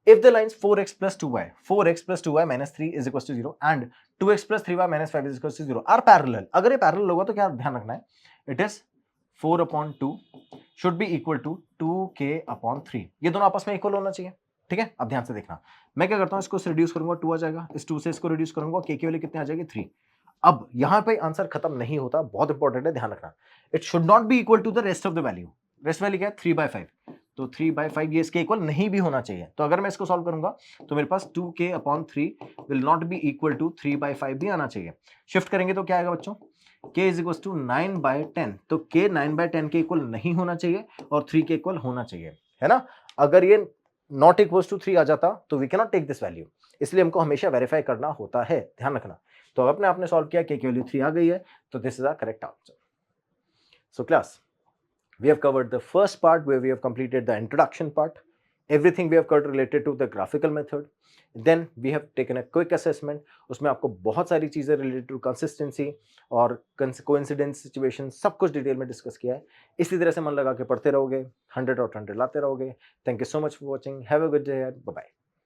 if the lines 4x plus 2y minus 3 is equals to 0 and 2x plus 3y minus 5 is equals to 0 are parallel, अगर ये पैरेलल होगा तो क्या ध्यान रखना है, it is 4/2 should be equal to 2k/3, ये दोनों आपस में इक्वल होना चाहिए, ठीक है। अब ध्यान से देखना, मैं क्या करता हूं, इसको रिड्यूस करूंगा 2 आ जाएगा, इस 2 से इसको रिड्यूस करूंगा, k की वैल्यू कितनी आ जाएगी 3। अब यहां पे आंसर खत्म नहीं होता, बहुत इंपॉर्टेंट है, ध्यान रखना, it should not be equal to the rest of the value, rest value क्या है 3/5, तो 3/5 ये इसके इक्वल नहीं भी होना चाहिए, तो अगर मैं इसको सॉल्व करूंगा तो मेरे पास 2k/3 will not be equal to 3/5 भी आना चाहिए। शिफ्ट करेंगे तो क्या आएगा बच्चों, k इज इक्वल टू 9/10, तो k 9/10 के इक्वल नहीं होना चाहिए और 3 के इक्वल होना चाहिए, है ना। अगर ये नॉट इक्वल टू 3 आ जाता तो we can not take this value, इसलिए हमको हमेशा वेरीफाई करना होता है, ध्यान रखना। तो अपने आपने सॉल्व किया, k की वैल्यू 3 आ गई है, तो this is a correct answer. So class, we have covered the first part where we have completed the introduction part, everything we have covered related to the graphical method, then we have taken a quick assessment, उसमें आपको बहुत सारी चीजें related to consistency और coincidence situation सब कुछ detail में discuss किया है। इसी तरह से मन लगा के पढ़ते रहोगे, 100 आउट 100 लाते रहोगे। Thank you so much for watching, have a good day, bye bye.